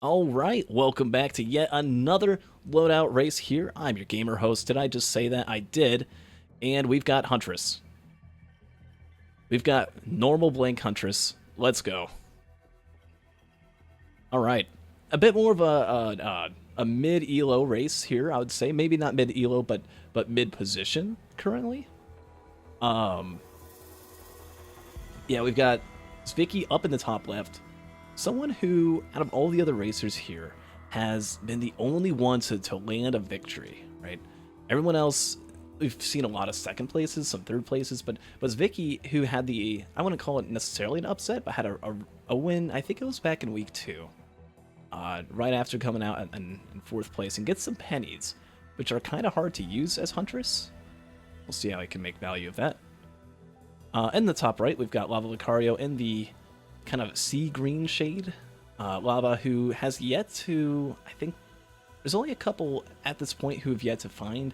All right, welcome back to yet another loadout race here. I'm your gamer host. Did I just say that? I did. And we've got Huntress. We've got normal blank Huntress. Let's go. All right, a bit more of a mid elo race here, I would say. Maybe not mid elo, but mid position currently. Yeah, we've got Vicky up in the top left. Someone who, out of all the other racers here, has been the only one to land a victory, right? Everyone else, we've seen a lot of second places, some third places, but it's Vicky who had the, I wouldn't call it necessarily an upset, but had a win. I think it was back in week 2, right after coming out in fourth place, and gets some pennies, which are kind of hard to use as Huntress. We'll see how I can make value of that. In the top right, we've got lavalucario in the kind of sea green shade. Lava, who has yet to, I think there's only a couple at this point who have yet to find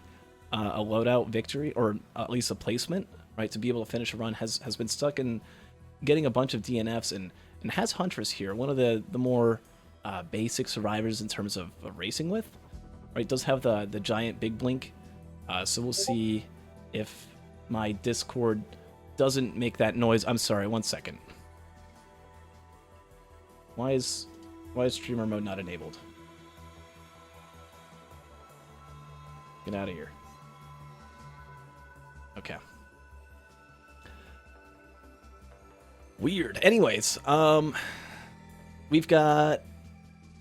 a loadout victory, or at least a placement, right, to be able to finish a run, has been stuck in getting a bunch of DNFs, and has Huntress here, one of the more basic survivors in terms of racing with, right, does have the giant big blink, so we'll see if my Discord doesn't make that noise. I'm sorry, one second. Why is streamer mode not enabled? Get out of here. Okay. Weird. Anyways, we've got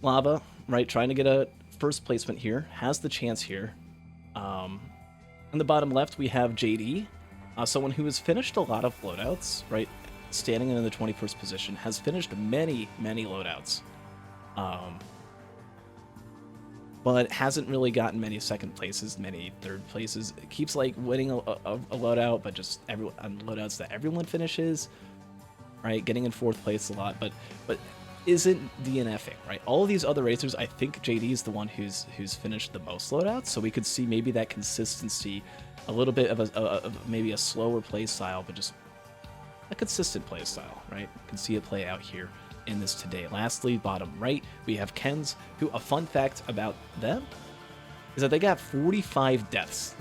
Lava, right, trying to get a first placement here. Has the chance here. On the bottom left, we have JD, someone who has finished a lot of loadouts, right? Standing in the 21st position, has finished many loadouts, but hasn't really gotten many second places, many third places. It keeps like winning a loadout, but just on loadouts that everyone finishes, right? Getting in fourth place a lot, but isn't DNFing, right? All of these other racers, I think JD is the one who's finished the most loadouts, so we could see maybe that consistency, a little bit of maybe a slower play style, but just a consistent play style, right? You can see it play out here in this today. Lastly, bottom right, we have Ken's, who, a fun fact about them is that they got 45 deaths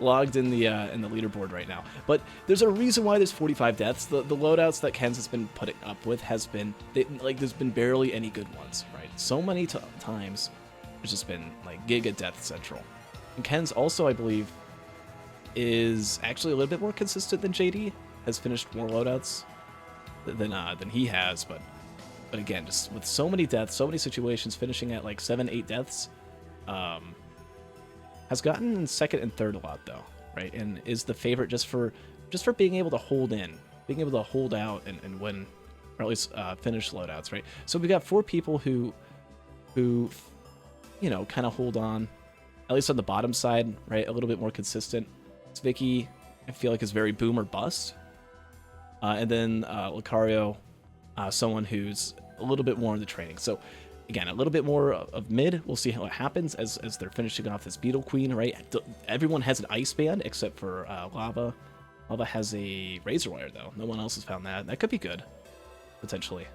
logged in the leaderboard right now. But there's a reason why there's 45 deaths. The loadouts that Ken's has been putting up with there's been barely any good ones, right? So many times there's just been like giga death central. And Ken's also, I believe, is actually a little bit more consistent than JD. Has finished more loadouts than he has, but again, just with so many deaths, so many situations, finishing at like 7-8 deaths, has gotten in second and third a lot though, right? And is the favorite just for being able to hold in, being able to hold out and win, or at least finish loadouts, right? So we got 4 people who you know, kind of hold on, at least on the bottom side, right? A little bit more consistent. It's Vicky, I feel like, is very boom or bust. And then Lucario, someone who's a little bit more in the training. So again, a little bit more of mid. We'll see how it happens as they're finishing off this Beetle Queen, right? Everyone has an ice band except for Lava. Lava has a razor wire though. No one else has found that. That could be good, potentially.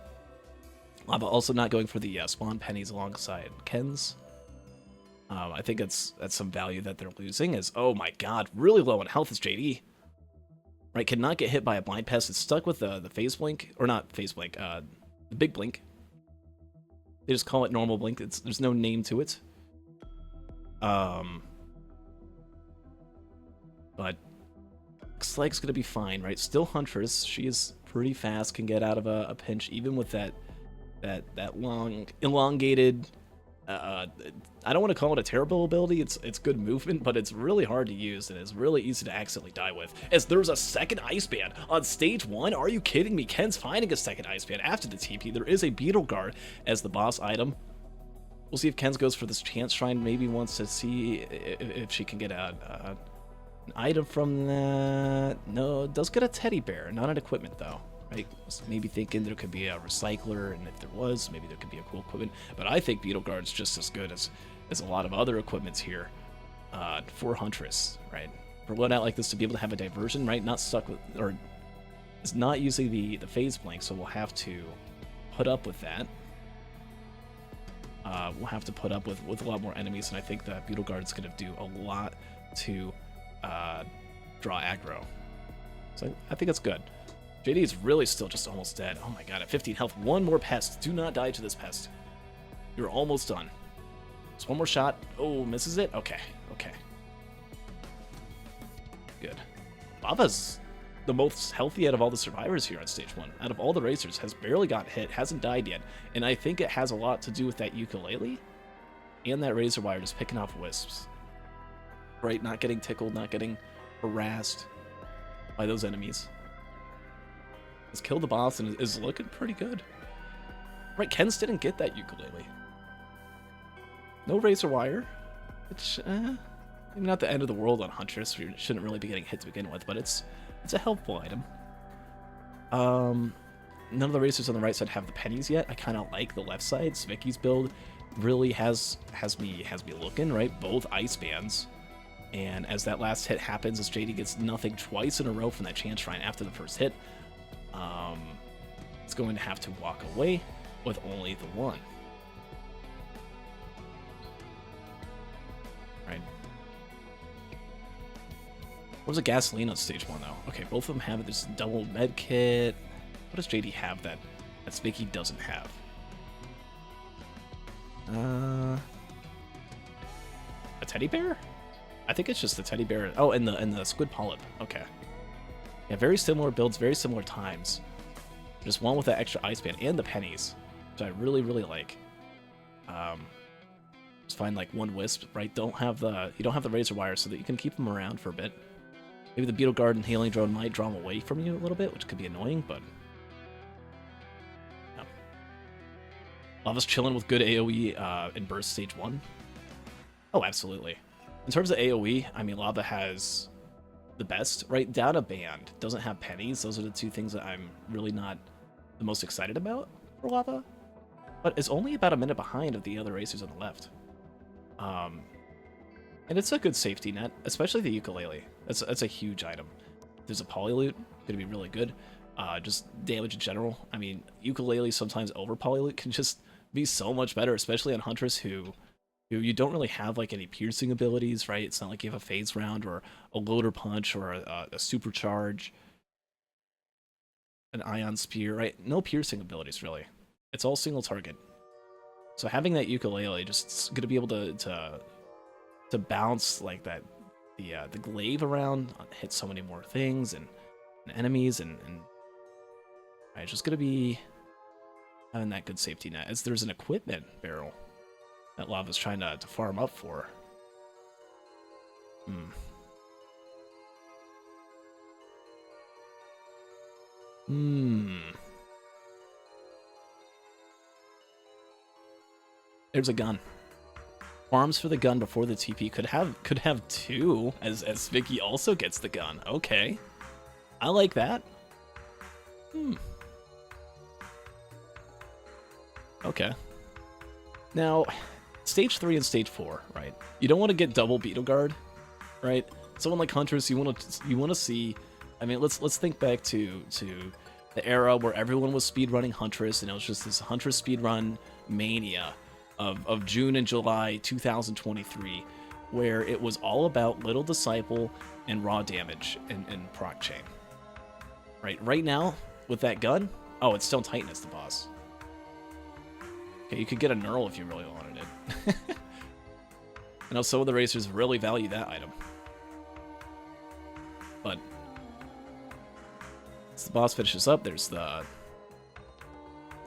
Lava also not going for the spawn pennies alongside Ken's. I think that's some value that they're losing. Is, oh my god, really low on health is JD. Right, cannot get hit by a blind pest. It's stuck with the phase blink, or not phase blink, the big blink. They just call it normal blink. There's no name to it. But looks like it's gonna be fine, right? Still Huntress. She is pretty fast, can get out of a pinch, even with that long, elongated. I don't want to call it a terrible ability. It's good movement, but it's really hard to use, and it's really easy to accidentally die with. As there's a second ice band on stage 1. Are you kidding me? Ken's finding a second ice band after the TP. There is a Beetle Guard as the boss item. We'll see if Ken's goes for this Chance Shrine. Maybe wants to see if she can get an item from that. No, it does get a teddy bear, not an equipment though. Right? Maybe thinking there could be a recycler, and if there was, maybe there could be a cool equipment. But I think Beetle Guard's just as good as a lot of other equipments here for Huntress, right? For a loadout like this to be able to have a diversion, right? Not stuck with, or it's not using the phase blank, so we'll have to put up with that. we'll have to put up with a lot more enemies, and I think that Beetle Guard is going to do a lot to draw aggro. So I think that's good. JD is really still just almost dead. Oh my god, at 15 health, one more pest. Do not die to this pest. You're almost done. Just one more shot. Oh, misses it? Okay, okay. Good. Lava's the most healthy out of all the survivors here on stage 1. Out of all the racers, has barely got hit, hasn't died yet. And I think it has a lot to do with that ukulele and that razor wire just picking off wisps. Right? Not getting tickled, not getting harassed by those enemies. Has killed the boss and is looking pretty good. Right, Kens didn't get that ukulele. No razor wire, which, maybe not the end of the world on Huntress. You shouldn't really be getting hit to begin with, but it's a helpful item. None of the racers on the right side have the pennies yet. I kind of like the left side. Vicky's build really has me looking, right? Both ice bands. And as that last hit happens, as JD gets nothing twice in a row from that chance shrine after the first hit, it's going to have to walk away with only the one. Right. What was a gasoline on stage 1 though? Okay, both of them have this double med kit. What does JD have that Spiky doesn't have? A teddy bear? I think it's just the teddy bear. Oh, and the squid polyp. Okay. Yeah, very similar builds, very similar times. Just one with that extra ice band and the pennies, which I really, really like. Just find like one wisp, right? You don't have the razor wire so that you can keep them around for a bit. Maybe the Beetle Guard and Healing Drone might draw them away from you a little bit, which could be annoying, but no. Lava's chilling with good AoE in Burst Stage 1. Oh, absolutely. In terms of AoE, I mean, Lava has the best, right? Down a band, doesn't have pennies. Those are the two things that I'm really not the most excited about for Lava. But it's only about a minute behind of the other racers on the left. And it's a good safety net, especially the ukulele. That's a huge item. There's a polyloot, gonna be really good. Just damage in general. I mean, ukulele sometimes over polyloot can just be so much better, especially on Huntress who you don't really have like any piercing abilities, right? It's not like you have a phase round or a loader punch or a supercharge, an ion spear, right? No piercing abilities really. It's all single target. So having that ukulele just gonna be able to bounce like that, the glaive around, hit so many more things and enemies and right, it's just gonna be having that good safety net. As there's an equipment barrel that Lava's trying to farm up for. There's a gun. Farms for the gun before the TP. Could have two, as Vicky also gets the gun. Okay. I like that. Okay. Now, stage 3 and stage 4, right? You don't want to get double Beetle Guard, right? Someone like Huntress, you want to see. I mean, let's think back to the era where everyone was speedrunning Huntress, and it was just this Huntress speedrun mania of June and July 2023, where it was all about Little Disciple and raw damage and proc chain. Right now, with that gun, oh, it's Stone Titan as the boss. Okay, you could get a Knurl if you really wanted it. I know some of the racers really value that item. But as the boss finishes up, there's the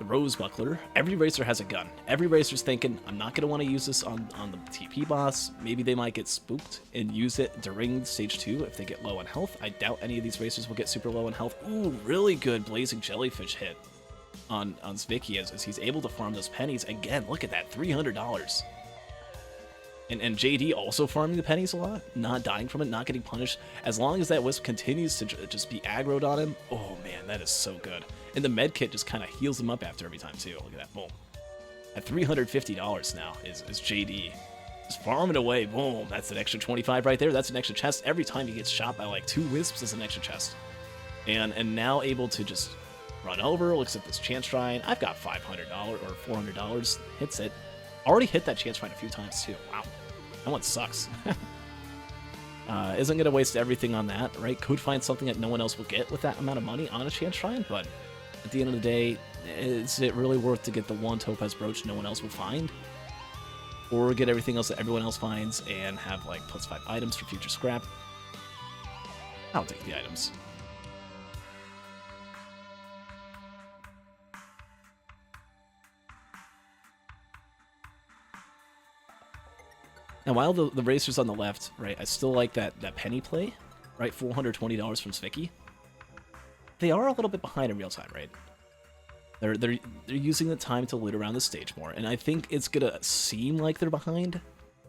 Rose Buckler. Every racer has a gun. Every racer's thinking, I'm not going to want to use this on the TP boss. Maybe they might get spooked and use it during stage 2 if they get low on health. I doubt any of these racers will get super low on health. Ooh, really good Blazing Jellyfish hit on Zvicky as he's able to farm those pennies. Again, look at that, $300. And JD also farming the pennies a lot, not dying from it, not getting punished. As long as that Wisp continues to just be aggroed on him, oh man, that is so good. And the med kit just kind of heals him up after every time too. Look at that, boom. At $350 now is JD. Just farming away, boom, that's an extra 25 right there. That's an extra chest. Every time he gets shot by like 2 Wisps is an extra chest. And now able to just run over, looks at this chance shrine. I've got $500 or $400, hits it. Already hit that chance find a few times too. Wow, that one sucks. Isn't going to waste everything on that, right? Could find something that no one else will get with that amount of money on a chance shrine, but at the end of the day, is it really worth to get the one topaz brooch no one else will find? Or get everything else that everyone else finds and have like +5 items for future scrap? I'll take the items. Now, while the racers on the left, right, I still like that penny play, right? $420 from Zwicky. They are a little bit behind in real time, right? They're using the time to loot around the stage more, and I think it's gonna seem like they're behind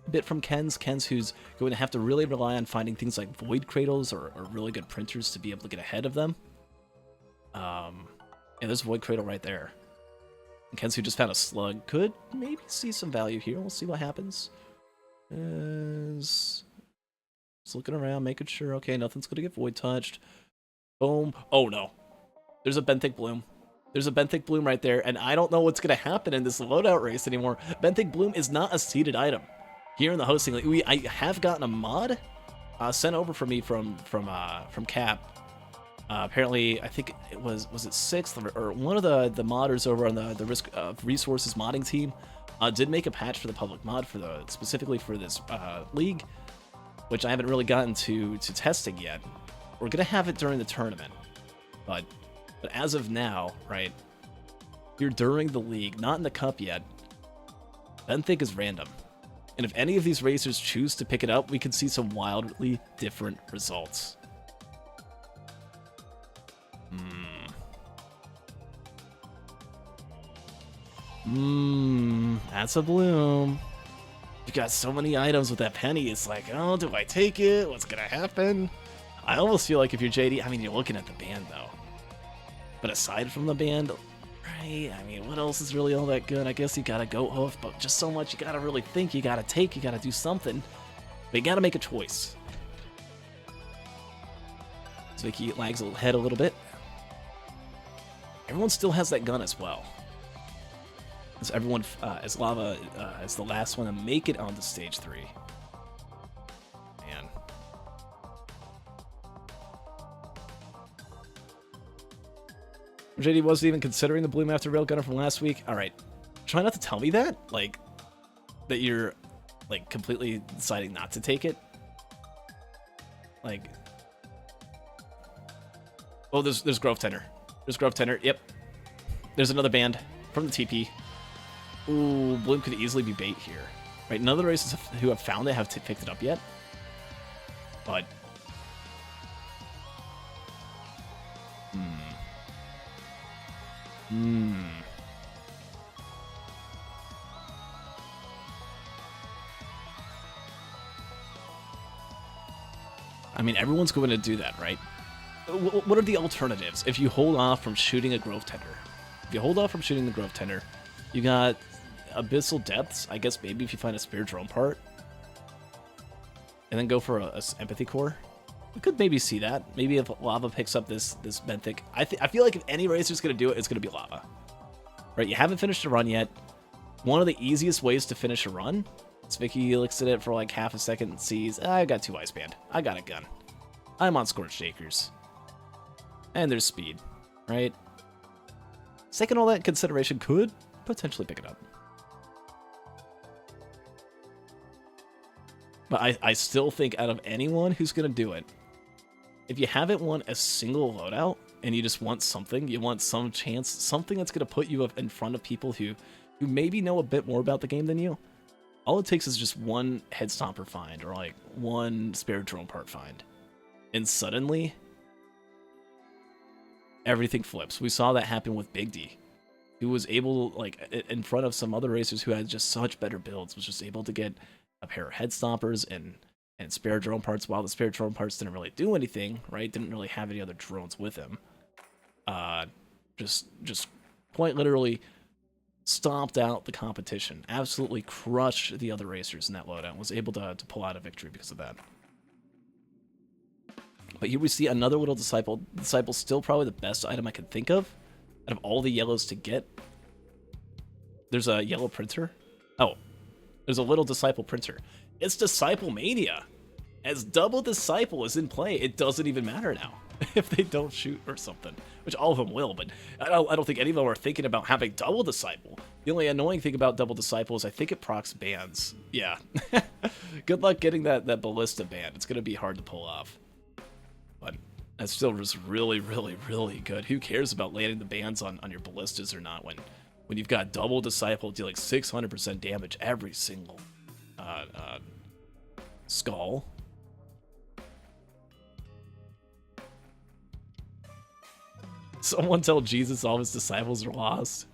a bit from Ken's who's going to have to really rely on finding things like void cradles or really good printers to be able to get ahead of them. Yeah, there's void cradle right there. And Ken's who just found a slug could maybe see some value here. We'll see what happens. Just looking around, making sure, okay, nothing's gonna get void touched. Boom. Oh no. There's a benthic bloom. There's a benthic bloom right there, and I don't know what's gonna happen in this loadout race anymore. Benthic bloom is not a seeded item. Here in the hosting league, I have gotten a mod sent over for me from Cap. Apparently, I think it was it 6th or one of the modders over on the Risk of Resources modding team did make a patch for the public mod for specifically for this league, which I haven't really gotten to testing yet. We're gonna have it during the tournament, but as of now, right, you're during the league, not in the cup yet. Benthic is random, and if any of these racers choose to pick it up, we could see some wildly different results. That's a bloom. You got so many items with that penny, it's like, oh, do I take it? What's gonna happen? I almost feel like if you're JD, I mean, you're looking at the band, though. But aside from the band, right, I mean, what else is really all that good? I guess you gotta goat hoof, but just so much you gotta really think, you gotta take, you gotta do something. But you gotta make a choice. Zwicky lags ahead a little bit. Everyone still has that gun as well. As everyone, as Lava is the last one to make it onto stage 3. Man. JD wasn't even considering the bloom after Railgunner from last week. All right, try not to tell me that, like, that you're, like, completely deciding not to take it. Like, oh, there's Grove Tender. There's Grove Tender. Yep. There's another band from the TP. Ooh, bloom could easily be bait here. Right, none of the races who have found it have picked it up yet. But... I mean, everyone's going to do that, right? What are the alternatives if you hold off from shooting a Grove Tender? If you hold off from shooting the Grove Tender, you got Abyssal Depths, I guess maybe if you find a spare drone part. And then go for a Empathy Core. We could maybe see that. Maybe if Lava picks up this Benthic. I feel like if any racer's going to do it, it's going to be Lava. Right, you haven't finished a run yet. One of the easiest ways to finish a run. Zwicky looks at it for like half a second and sees, I got 2 Ice Band. I got a gun. I'm on Scorched Acres. And there's speed, right? Taking all that in consideration, could potentially pick it up. But I still think out of anyone who's going to do it, if you haven't won a single loadout and you just want something, you want some chance, something that's going to put you up in front of people who maybe know a bit more about the game than you, all it takes is just one head stomper find or like one spare drone part find. And suddenly, everything flips. We saw that happen with Big D, who was able, like, in front of some other racers who had just such better builds, was just able to get a pair of head stompers and spare drone parts, while the spare drone parts didn't really do anything, right? Didn't really have any other drones with him. Just quite literally stomped out the competition. Absolutely crushed the other racers in that loadout. Was able to pull out a victory because of that. But here we see another little Disciple. Disciple's still probably the best item I could think of out of all the yellows to get. There's a yellow printer. Oh, There's a little Disciple printer. It's Disciple Mania. As double Disciple is in play, it doesn't even matter now if they don't shoot or something, which all of them will, but I don't think any of them are thinking about having double Disciple. The only annoying thing about double Disciple is I think it procs bans. Yeah. Good luck getting that Ballista ban. It's going to be hard to pull off. But that's still just really, really, really good. Who cares about landing the bans on your Ballistas or not when you've got double Disciple dealing 600% damage every single skull. Someone tell Jesus all his disciples are lost.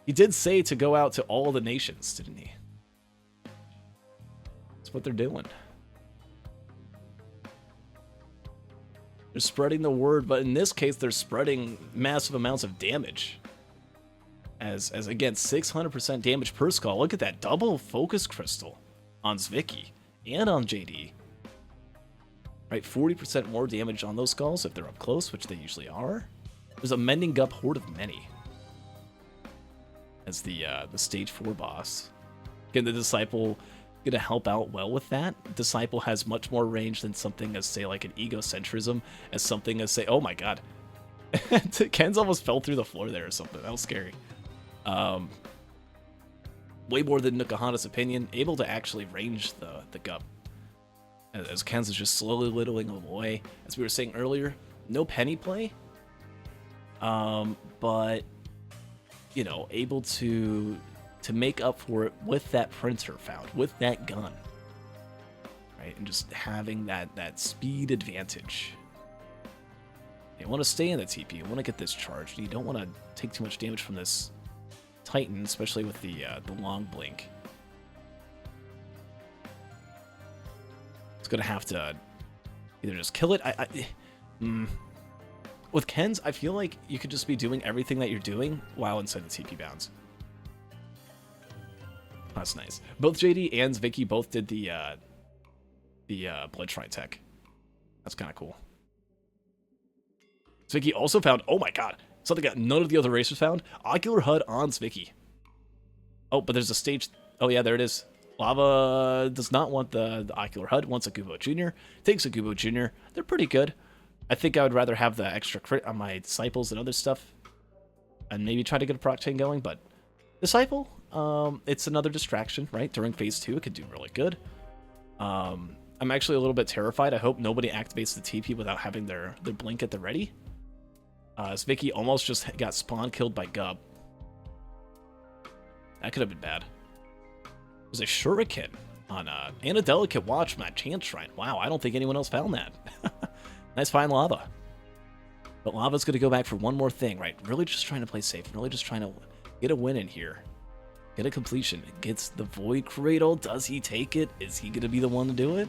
He did say to go out to all the nations, didn't he? That's what they're doing. They're spreading the word, but in this case, they're spreading massive amounts of damage. As again, 600% damage per skull. Look at that double focus crystal on Zvicky and on JD. Right, 40% more damage on those skulls if they're up close, which they usually are. There's a Mending Gup Horde of Many as the stage 4 boss. Again, the Disciple gonna help out well with that. Disciple has much more range than something as, say, like an Egocentrism, as something as, say, oh my god. Ken's almost fell through the floor there or something. That was scary. Way more than Nukahana's Opinion, able to actually range the Gup. As Ken's is just slowly whittling away. As we were saying earlier, no penny play. But, you know, able to make up for it with that printer found, with that gun. Right, and just having that speed advantage. You want to stay in the TP, you want to get this charged, and you don't want to take too much damage from this Titan, especially with the long blink. It's gonna have to either just kill it. With Ken's, I feel like you could just be doing everything that you're doing while inside the TP bounds. That's nice. Both JD and Zvicky both did the Blood Shrine tech. That's kind of cool. Zvicky also found, oh my god, something that none of the other racers found. Ocular HUD on Zvicky. Oh, but there's a stage. Oh yeah, there it is. Lava does not want the Ocular HUD, wants a Gubo Jr. Takes a Gubo Jr. They're pretty good. I think I would rather have the extra crit on my Disciples and other stuff. And maybe try to get a proc chain going, but Disciple, it's another distraction, right? During phase 2, it could do really good. I'm actually a little bit terrified. I hope nobody activates the TP without having their blink at the ready. Zvicky almost just got spawn killed by Gub. That could have been bad. There's a shuriken on and a delicate watch from that chance shrine. Wow, I don't think anyone else found that. Nice find, Lava. But Lava's going to go back for one more thing, right? Really just trying to play safe. Really just trying to get a win in here. Get a completion. Gets the Void Cradle. Does he take it? Is he going to be the one to do it?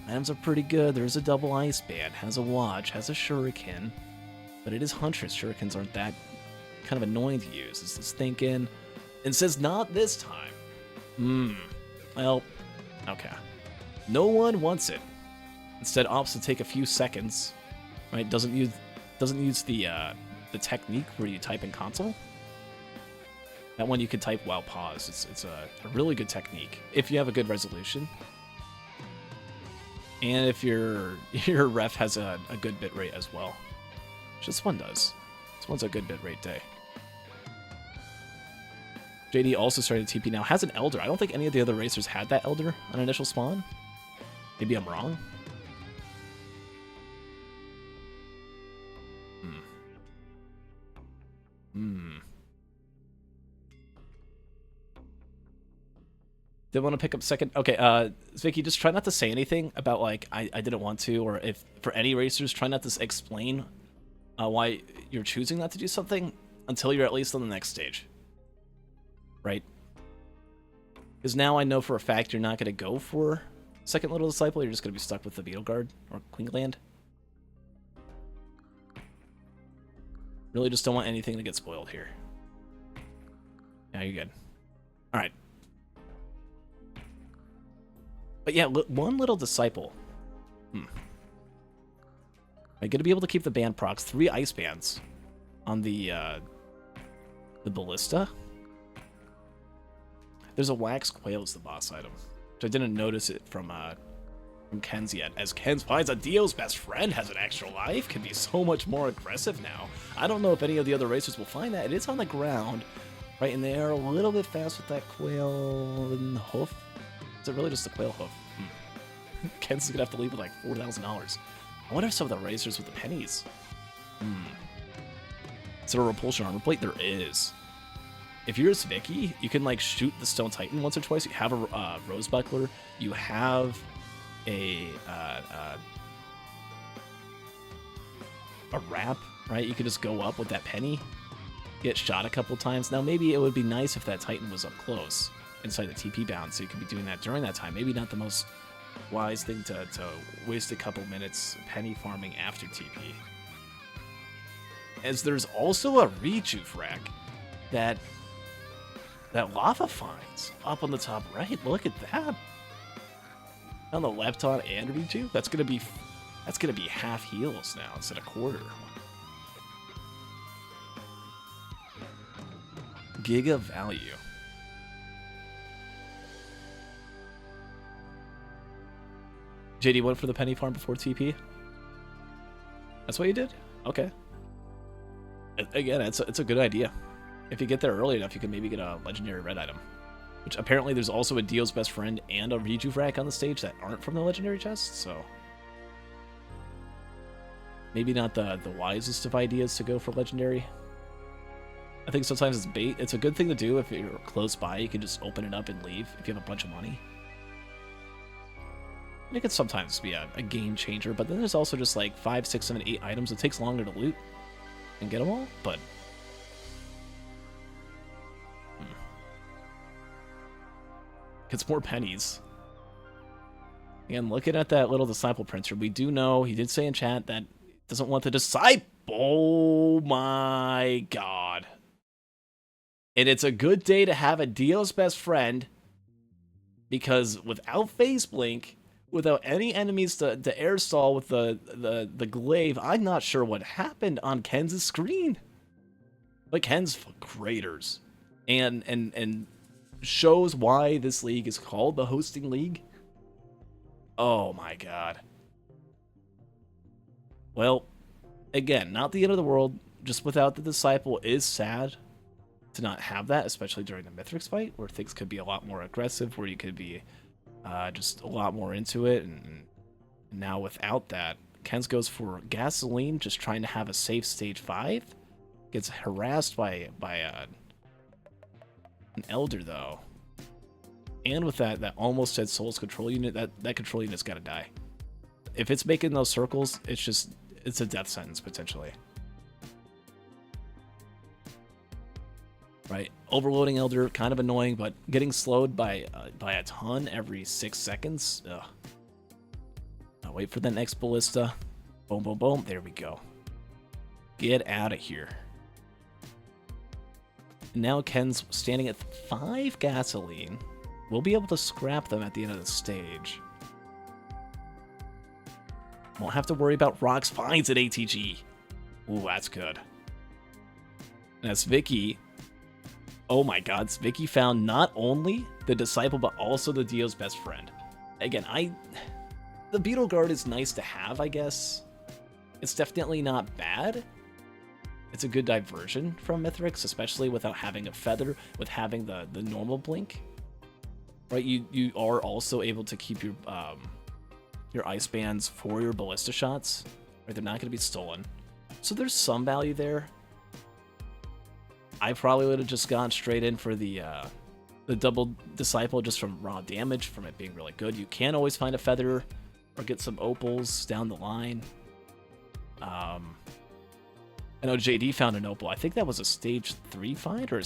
Items are pretty good. There's a double ice band. Has a watch. Has a shuriken. But it is Huntress. Shurikens aren't that kind of annoying to use. This is thinking... And says not this time. Well, okay. No one wants it. Instead opts to take a few seconds. Right? Doesn't use the technique where you type in console. That one you can type while pause. It's a really good technique if you have a good resolution. And if your ref has a good bitrate as well. Which this one does. This one's a good bitrate day. JD also started TP now. Has an Elder. I don't think any of the other racers had that Elder on initial spawn. Maybe I'm wrong. Did want to pick up second? Okay, Zvicky, just try not to say anything about, like, I didn't want to, or if, for any racers, try not to explain why you're choosing not to do something until you're at least on the next stage. Right? Because now I know for a fact you're not going to go for second Little Disciple, you're just going to be stuck with the Beetle Guard or Queenland. Really just don't want anything to get spoiled here. Yeah, you're good. Alright. But yeah, one Little Disciple. I'm going to be able to keep the band procs. 3 ice bands on the Ballista. There's a wax quail as the boss item, which I didn't notice it from Ken's yet. As Ken's finds a Dio's best friend has an extra life, can be so much more aggressive now. I don't know if any of the other racers will find that. It is on the ground, right? And they are a little bit fast with that quail hoof. Is it really just a quail hoof? Ken's gonna have to leave with like $4,000. I wonder if some of the racers with the pennies. Is there a repulsion armor plate? There is. If you're Vicky, you can like shoot the Stone Titan once or twice. You have a Rose Buckler. You have a wrap, right? You can just go up with that penny, get shot a couple times. Now maybe it would be nice if that Titan was up close inside the TP bound, so you could be doing that during that time. Maybe not the most wise thing to waste a couple minutes penny farming after TP. As there's also a rejuve rack that Lava finds up on the top right. Look at that. On the Lepton and rejuve. That's gonna be half heals now instead of quarter. Giga value. JD went for the penny farm before TP. That's what you did? Okay. Again, it's a good idea. If you get there early enough, you can maybe get a legendary red item. Which apparently there's also a Dio's best friend and a rejuve rack on the stage that aren't from the legendary chest, so maybe not the wisest of ideas to go for legendary. I think sometimes it's bait. It's a good thing to do if you're close by. You can just open it up and leave if you have a bunch of money. It can sometimes be a game changer, but then there's also just like 5, 6, 7, 8 items. It takes longer to loot and get them all, but gets more pennies. And looking at that little disciple printer, we do know, he did say in chat that doesn't want the disciple. Oh my god. And it's a good day to have a Dio's best friend, because without phase blink, without any enemies to air stall with the glaive, I'm not sure what happened on Ken's screen. Like, Ken's craters. And shows why this league is called the Hosting League. Oh my god. Well, again, not the end of the world. Just without the disciple is sad to not have that, especially during the Mithrix fight, where things could be a lot more aggressive, where you could be just a lot more into it. And now without that, Ken's goes for gasoline, just trying to have a safe stage 5. Gets harassed by an elder though, and with that almost dead Souls control unit, that control unit's got to die. If it's making those circles, it's a death sentence potentially. Right, overloading elder, kind of annoying, but getting slowed by a ton every 6 seconds. Ugh. I'll wait for the next ballista. Boom, boom, boom. There we go. Get out of here. Now Ken's standing at 5 gasoline. We'll be able to scrap them at the end of the stage. Won't have to worry about rocks finds at ATG. Ooh, that's good. And that's Vicky. Oh my god, Vicky found not only the disciple, but also the Dio's best friend. Again, the Beetle Guard is nice to have, I guess. It's definitely not bad. It's a good diversion from Mithrix, especially without having a feather, with having the normal blink. Right, you are also able to keep your ice bands for your ballista shots. Right, they're not going to be stolen, so there's some value there. I probably would have just gone straight in for the double disciple just from raw damage, from it being really good. You can always find a feather or get some opals down the line. I know JD found an opal. I think that was a stage 3 find or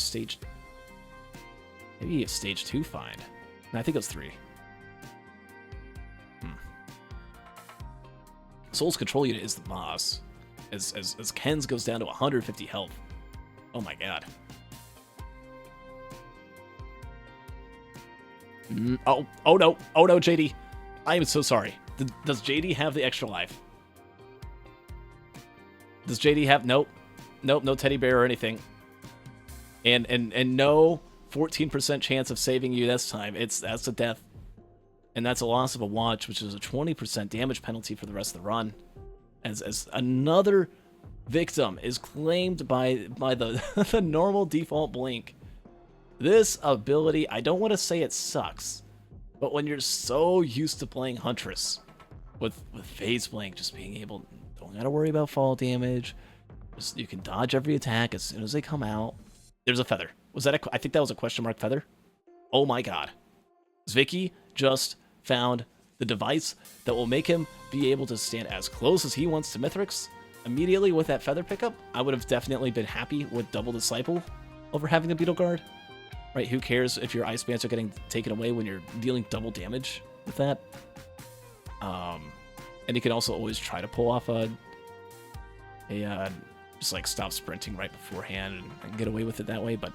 maybe a stage 2 find. No, I think it was 3. Soul's control unit is the boss. As Ken's goes down to 150 health. Oh my god. Oh no, JD. I am so sorry. Does JD have the extra life? Does JD have... Nope, no teddy bear or anything. And no 14% chance of saving you this time. That's a death. And that's a loss of a watch, which is a 20% damage penalty for the rest of the run. As another victim is claimed by the, the normal default blink. This ability, I don't want to say it sucks, but when you're so used to playing Huntress, with phase blink, just being able, don't gotta worry about fall damage. Just, you can dodge every attack as soon as they come out. There's a feather. Was that I think that was a question mark feather? Oh my god. Zvicky just found the device that will make him be able to stand as close as he wants to Mithrix. Immediately with that feather pickup, I would have definitely been happy with double Disciple over having the Beetle Guard. Right, who cares if your Ice Bands are getting taken away when you're dealing double damage with that? And you can also always try to pull off a just like stop sprinting right beforehand and get away with it that way, but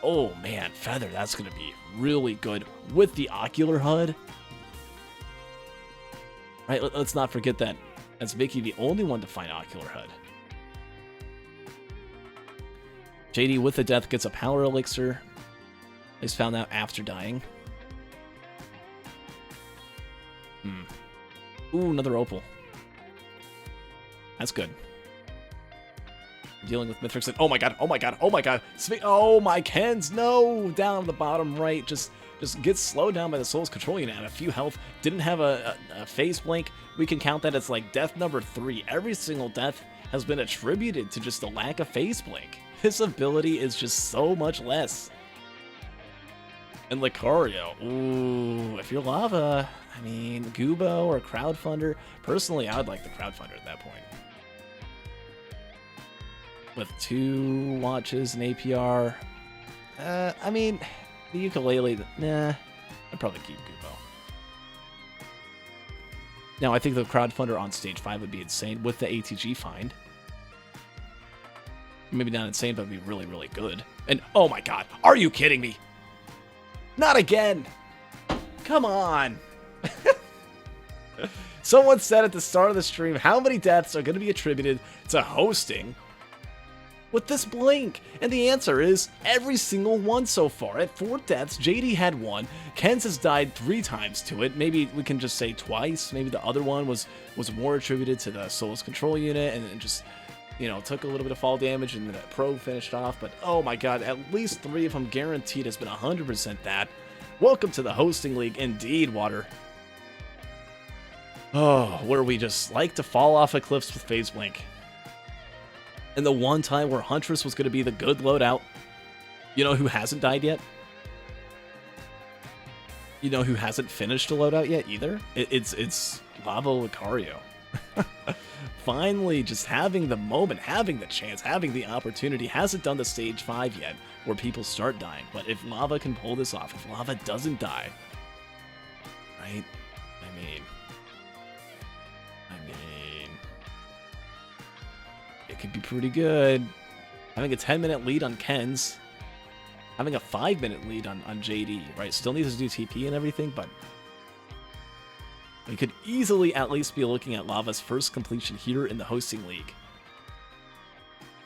oh man, Feather, that's gonna be really good with the Ocular HUD. Right, let's not forget that that's Vicky the only one to find Ocular HUD. JD with the death gets a power elixir. He's found out after dying. Ooh, another opal. That's good. Dealing with Mithrix. Oh my god, oh my god, oh my god. Oh my Kens, no! Down the bottom right, just gets slowed down by the Soul's Control Unit at a few health. Didn't have a phase blink. We can count that as like death number 3. Every single death has been attributed to just the lack of phase blink. His ability is just so much less. And Lucario, ooh, if you're Lava, I mean, Gubo or Crowdfunder. Personally, I would like the Crowdfunder at that point. With 2 watches and APR. I mean, the ukulele, nah, I'd probably keep Gubo. Now, I think the Crowdfunder on stage 5 would be insane with the ATG find. Maybe not insane, but it'd be really, really good. And, oh my god, are you kidding me? Not again! Come on! Someone said at the start of the stream, how many deaths are going to be attributed to hosting with this blink? And the answer is every single one so far. At 4 deaths, JD had 1. Kens has died 3 times to it. Maybe we can just say twice. Maybe the other one was more attributed to the Soul's Control Unit and just, you know, took a little bit of fall damage and then a Pro finished off. But oh my god, at least 3 of them guaranteed has been 100% that. Welcome to the hosting league indeed, Water. Oh, where we just like to fall off of cliffs with phase blink. And the one time where Huntress was going to be the good loadout. You know who hasn't died yet? You know who hasn't finished a loadout yet either? It's Lavalucario. Finally, just having the moment, having the chance, having the opportunity. Hasn't done the stage 5 yet, where people start dying. But if Lava can pull this off, if Lava doesn't die, right? I mean, it could be pretty good. Having a 10-minute lead on Kens, having a 5-minute lead on JD, right? Still needs to do TP and everything, but we could easily at least be looking at Lava's first completion here in the hosting league.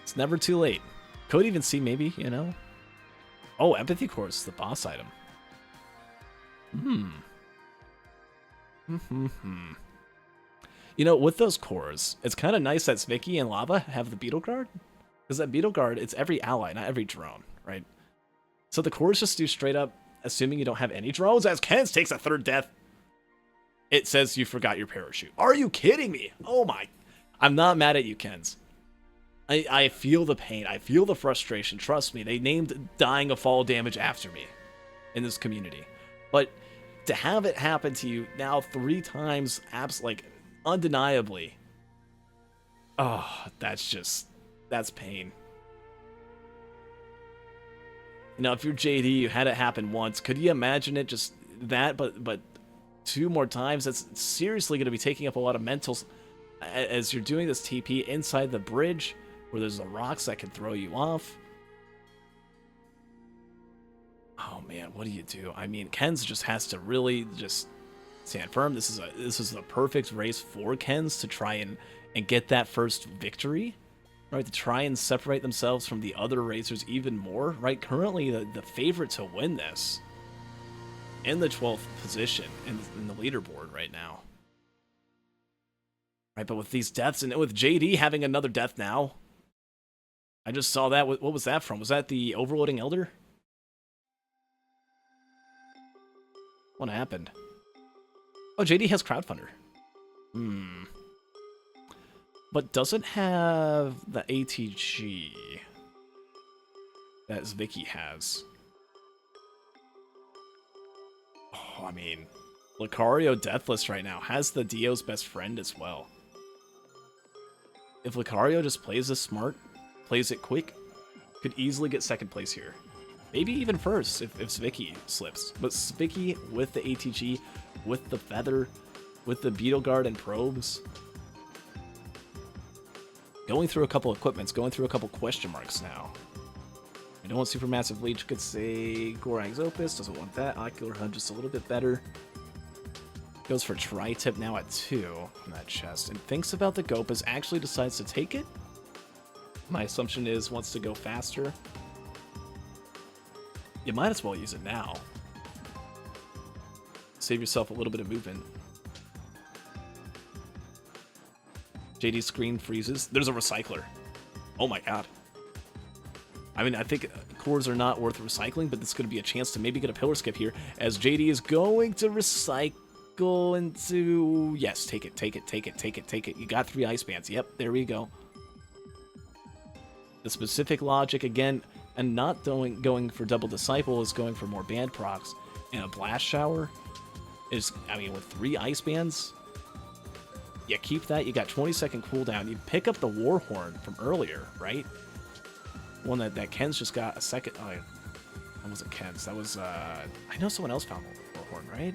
It's never too late. Could even see maybe, you know. Oh, Empathy Core is the boss item. You know, with those cores, it's kind of nice that Zvicky and Lava have the Beetle Guard. Because that Beetle Guard, it's every ally, not every drone, right? So the cores just do straight up, assuming you don't have any drones, as Kens takes a 3rd death. It says you forgot your parachute. Are you kidding me? Oh my. I'm not mad at you, Kens. I feel the pain. I feel the frustration. Trust me, they named dying of fall damage after me in this community. But to have it happen to you now 3 times, like, undeniably. Oh, that's pain. You know, if you're JD, you had it happen once. Could you imagine it just that, but 2 more times? That's seriously going to be taking up a lot of mentals as you're doing this TP inside the bridge where there's the rocks that can throw you off. Oh man, what do you do? I mean, Kens just has to really just stand firm. This is the perfect race for Kens to try and get that first victory. right, to try and separate themselves from the other racers even more, right? Currently, the favorite to win this in the 12th position in the leaderboard right now. Right, but with these deaths, and with JD having another death now, I just saw that. What was that from? Was that the overloading elder? What happened? Oh, JD has crowdfunder. But doesn't have the ATG that Vicky has. Oh, I mean, Lucario deathless right now has the Dio's best friend as well. If Lucario just plays this smart, plays it quick, could easily get second place here. Maybe even first if Vicky slips. But Vicky with the ATG, with the feather, with the Beetle Guard and probes, going through a couple equipments, going through a couple question marks now. I don't want Supermassive Leech, could say Gorag's Opus, doesn't want that. Ocular HUD just a little bit better. Goes for Tri-Tip now at 2 in that chest, and thinks about the Gopus, actually decides to take it. My assumption is wants to go faster. You might as well use it now. Save yourself a little bit of movement. JD's screen freezes. There's a recycler. Oh my god. I mean, I think cores are not worth recycling, but this is going to be a chance to maybe get a pillar skip here, as JD is going to recycle into... Yes, take it, take it, take it, take it, take it. You got 3 ice bands. Yep, there we go. The specific logic, again, and not going for double disciple, is going for more band procs. And a blast shower is, I mean, with 3 ice bands, you keep that. You got 20-second cooldown. You pick up the Warhorn from earlier, right? One that Ken's just got a second. Oh, that wasn't Ken's. That was, I know someone else found Warhorn, right?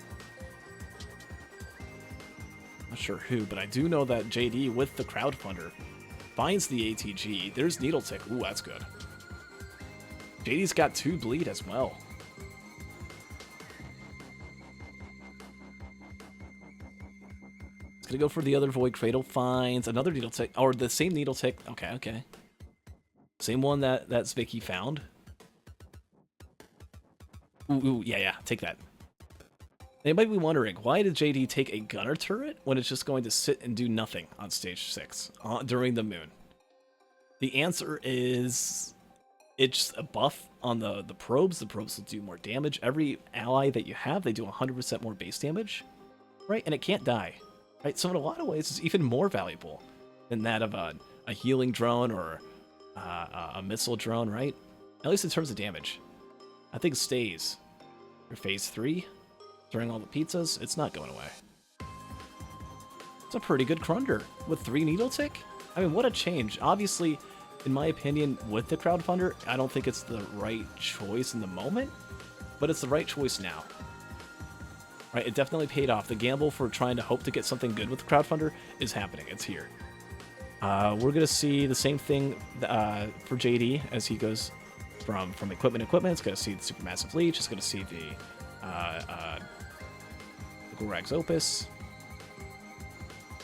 Not sure who, but I do know that JD with the crowdfunder finds the ATG. There's Needle Tick. Ooh, that's good. JD's got 2 bleed as well. He's gonna go for the other Void Cradle. Finds another Needle Tick, or the same Needle Tick. Okay, okay. Same one that Vicky found. Ooh, yeah, take that. They might be wondering, why did JD take a gunner turret when it's just going to sit and do nothing on stage 6 during the moon? The answer is it's a buff on the probes. The probes will do more damage. Every ally that you have, they do 100% more base damage, right? And it can't die, right? So in a lot of ways, it's even more valuable than that of a healing drone or a missile drone, right? At least in terms of damage. I think it stays. For phase 3, during all the pizzas, it's not going away. It's a pretty good Crunder with 3 Needle Tick. I mean, what a change. Obviously, in my opinion, with the crowdfunder, I don't think it's the right choice in the moment, but it's the right choice now. Right? It definitely paid off. The gamble for trying to hope to get something good with the crowdfunder is happening. It's here. We're going to see the same thing for JD as he goes from equipment to equipment. It's going to see the Supermassive Leech. It's going to see the Gorag's Opus.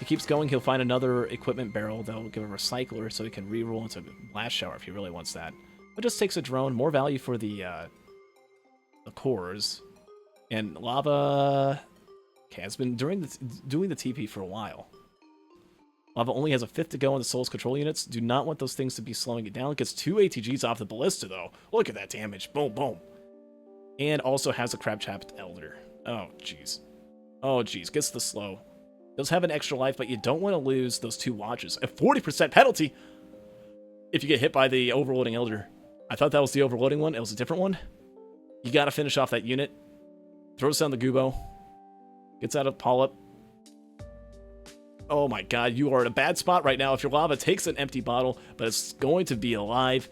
He keeps going. He'll find another equipment barrel that'll give a recycler so he can reroll into Blast Shower if he really wants that. But just takes a drone. More value for the cores. And Lava has been doing the TP for a while. Lava only has a 5th to go on the Soul's control units. Do not want those things to be slowing it down. It gets 2 ATGs off the Ballista, though. Look at that damage. Boom, boom. And also has a Crab-Chapped Elder. Oh, jeez. Oh, jeez. Gets the slow. Does have an extra life, but you don't want to lose those 2 watches. A 40% penalty if you get hit by the Overloading Elder. I thought that was the Overloading one. It was a different one. You got to finish off that unit. Throws down the Gubo. Gets out of Polyp. Oh my god, you are in a bad spot right now if your Lava takes an empty bottle, but it's going to be alive.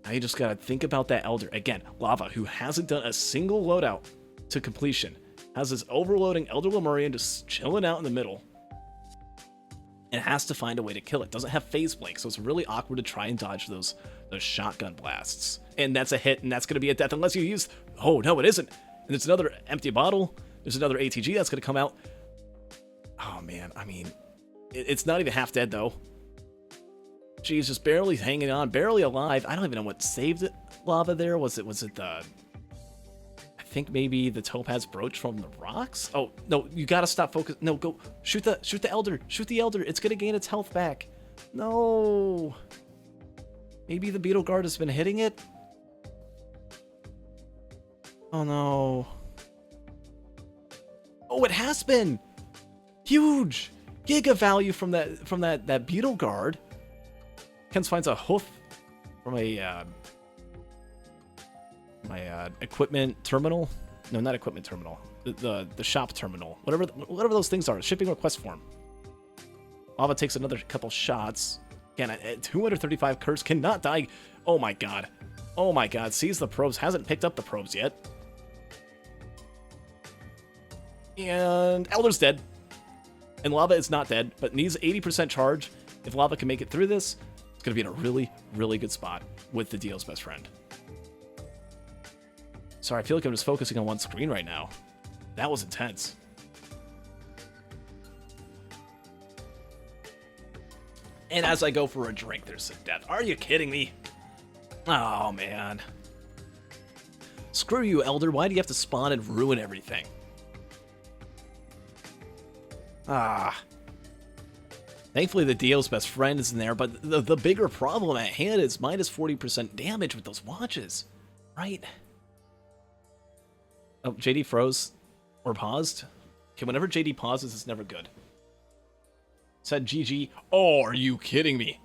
Now you just gotta think about that Elder. Again, Lava, who hasn't done a single loadout to completion, has this overloading Elder Lemurian just chilling out in the middle, and has to find a way to kill it. Doesn't have phase blank, so it's really awkward to try and dodge those shotgun blasts. And that's a hit, and that's gonna be a death unless you use... Oh, no, it isn't. And it's another empty bottle. There's another ATG that's going to come out. Oh, man. I mean, It's not even half dead, though. She's just barely hanging on, barely alive. I don't even know what saved it. Lava there. Was it the... I think maybe the topaz brooch from the rocks? Oh, no, you gotta stop focus. No, go. Shoot the elder. Shoot the elder. It's gonna gain its health back. No. Maybe the beetle guard has been hitting it? Oh, no. Oh, it has been! Huge! Giga value from that beetle guard. Kens finds a hoof from a my equipment terminal. No, not equipment terminal. The shop terminal. Whatever those things are. Shipping request form. Lava takes another couple shots. Again, at 235 curse, cannot die. Oh my god. Oh my god. Sees the probes. Hasn't picked up the probes yet. And Elder's dead. And Lava is not dead, but needs 80% charge. If Lava can make it through this, it's going to be in a really, really good spot with the Dio's best friend. Sorry, I feel like I'm just focusing on one screen right now. That was intense. And as I go for a drink, there's some death. Are you kidding me? Oh, man. Screw you, Elder. Why do you have to spawn and ruin everything? Ah. Thankfully, the Dio's best friend is in there, but the bigger problem at hand is minus 40% damage with those watches, right? Oh, JD froze or paused. Okay, whenever JD pauses, it's never good. Said GG. Oh, are you kidding me?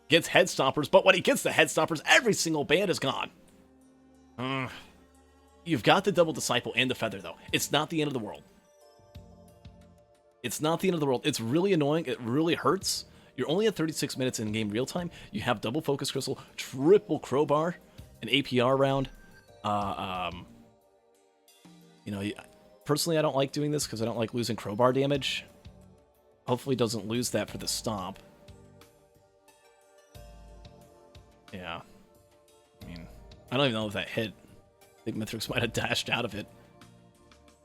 Gets head stoppers, but when he gets the head stoppers, every single band is gone. You've got the double disciple and the feather, though. It's not the end of the world. It's not the end of the world. It's really annoying. It really hurts. You're only at 36 minutes in game real time. You have double focus crystal, triple crowbar, an APR round. You know, personally, I don't like doing this because I don't like losing crowbar damage. Hopefully, doesn't lose that for the stomp. Yeah. I mean, I don't even know if that hit. I think Mithrix might have dashed out of it.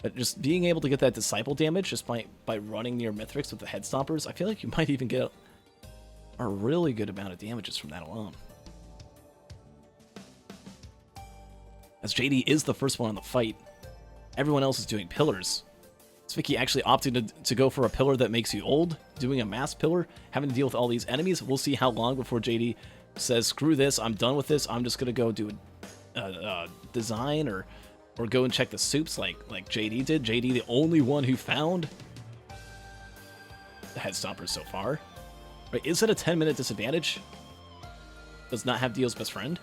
But just being able to get that disciple damage just by running near Mithrix with the head stompers, I feel like you might even get a really good amount of damages from that alone. As JD is the first one on the fight, everyone else is doing pillars. Vicky actually opted to go for a pillar that makes you old, doing a mass pillar, having to deal with all these enemies. We'll see how long before JD says, screw this, I'm done with this, I'm just going to go do a design or go and check the soups like JD did. JD, the only one who found the head stompers so far. Right, is it a 10-minute disadvantage? Does not have Dio's best friend?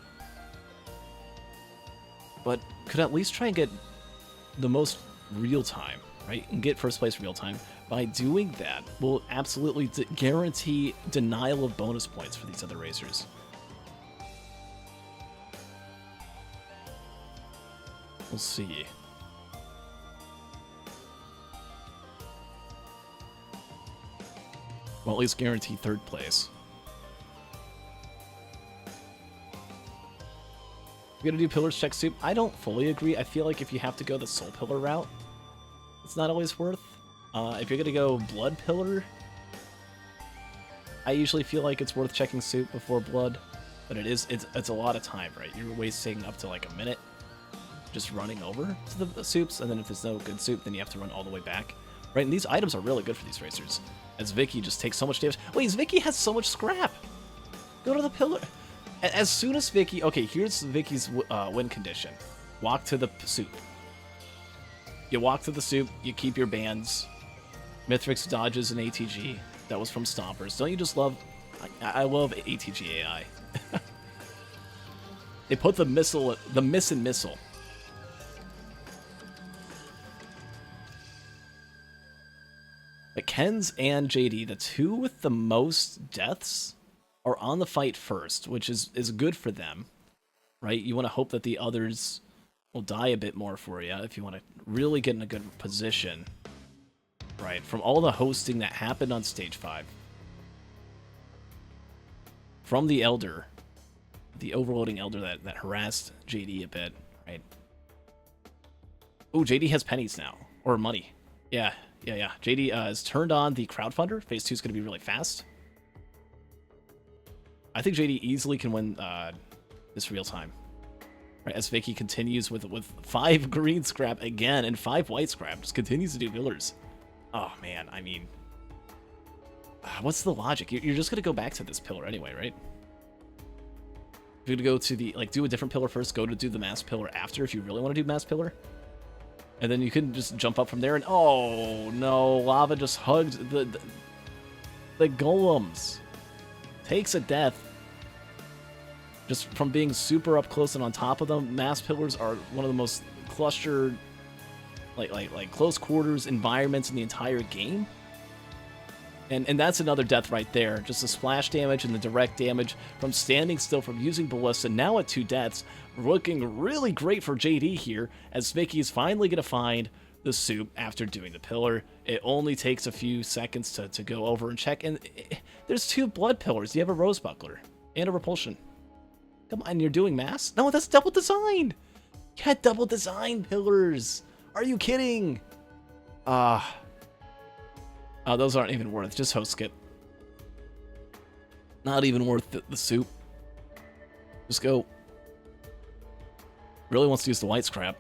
But could at least try and get the most real time, right? And get first place real time. By doing that, will absolutely guarantee denial of bonus points for these other racers. We'll see. Well, at least guarantee third place. We're gonna do pillars check soup. I don't fully agree. I feel like if you have to go the soul pillar route, it's not always worth. If you're gonna go blood pillar, I usually feel like it's worth checking soup before blood, but it's a lot of time, right? You're wasting up to like a minute just running over to the soups, and then if there's no good soup, then you have to run all the way back, right? And these items are really good for these racers, as Vicky just takes so much damage. Wait, Vicky has so much scrap. Go to the pillar. As soon as Vicky, okay, here's Vicky's win condition: walk to the soup. You walk to the soup, you keep your bands. Mithrix dodges an ATG. That was from Stompers. Don't you just love... I love ATG AI. They put the missile, the miss and missile. But Kens and JD, the two with the most deaths, are on the fight first, which is good for them, right? You want to hope that the others will die a bit more for you if you want to really get in a good position, right? From all the hosting that happened on Stage 5. From the Elder, the overloading Elder that harassed JD a bit, right? Oh, JD has pennies now, or money. Yeah, Yeah. JD has turned on the crowdfunder. Phase 2 is going to be really fast. I think JD easily can win this real time. Right, as Vicky continues with 5 green scrap again and 5 white scrap. Just continues to do pillars. Oh, man. I mean, what's the logic? You're just going to go back to this pillar anyway, right? You're going to go to the, like, do a different pillar first, go to do the mass pillar after if you really want to do mass pillar. And then you can just jump up from there and, oh, no, lava just hugged the golems. Takes a death. Just from being super up close and on top of them. Mass pillars are one of the most clustered, like close quarters environments in the entire game. And that's another death right there. Just the splash damage and the direct damage from standing still, from using Ballista. Now at 2 deaths, looking really great for JD here, as Vicky is finally going to find the soup after doing the pillar. It only takes a few seconds to go over and check. And there's 2 blood pillars. You have a rose buckler and a repulsion. Come on, you're doing mass? No, that's double design. You had double design pillars. Are you kidding? Oh, those aren't even worth. Just host skip. Not even worth the soup. Just go. Really wants to use the white scrap.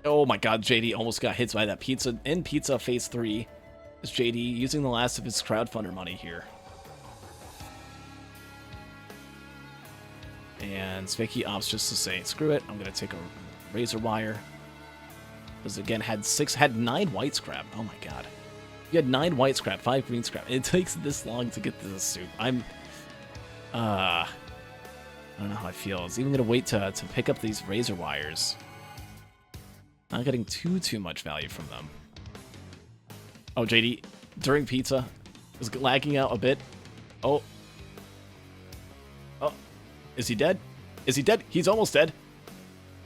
Oh my god, JD almost got hit by that pizza. In pizza phase 3 is JD using the last of his crowdfunder money here. And Vicky opts just to say, screw it, I'm going to take a razor wire. Because again, had 9 white scrap. Oh my god. You had 9 white scrap, 5 green scrap. It takes this long to get to this soup. I don't know how I feel. I was even going to wait to pick up these razor wires. Not getting too much value from them. Oh, JD, during pizza, is lagging out a bit. Oh. Is he dead? Is he dead? He's almost dead.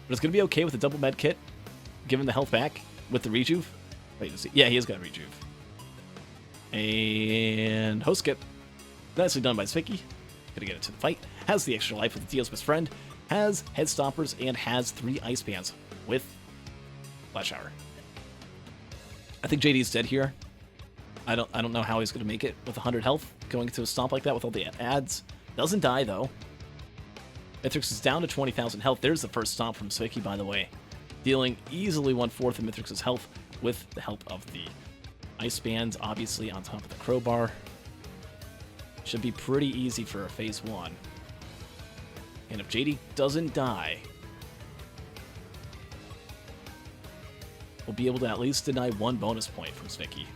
But it's going to be okay with the double med kit. Given the health back with the rejuve. Wait, is he? Yeah, he has got a rejuve. And host skip. Nicely done by Vicky. Gonna get into the fight. Has the extra life with Dio's best friend. Has head stoppers and has 3 ice bands with flash shower. I think JD's dead here. I don't know how he's gonna make it with 100 health going into a stomp like that with all the ads. Doesn't die though. Mithrix is down to 20,000 health. There's the first stomp from Vicky, by the way. Dealing easily 1/4 of Mithrix's health with the help of the ice bands, obviously on top of the crowbar. Should be pretty easy for a phase 1. And if JD doesn't die, we'll be able to at least deny 1 bonus point from Vicky.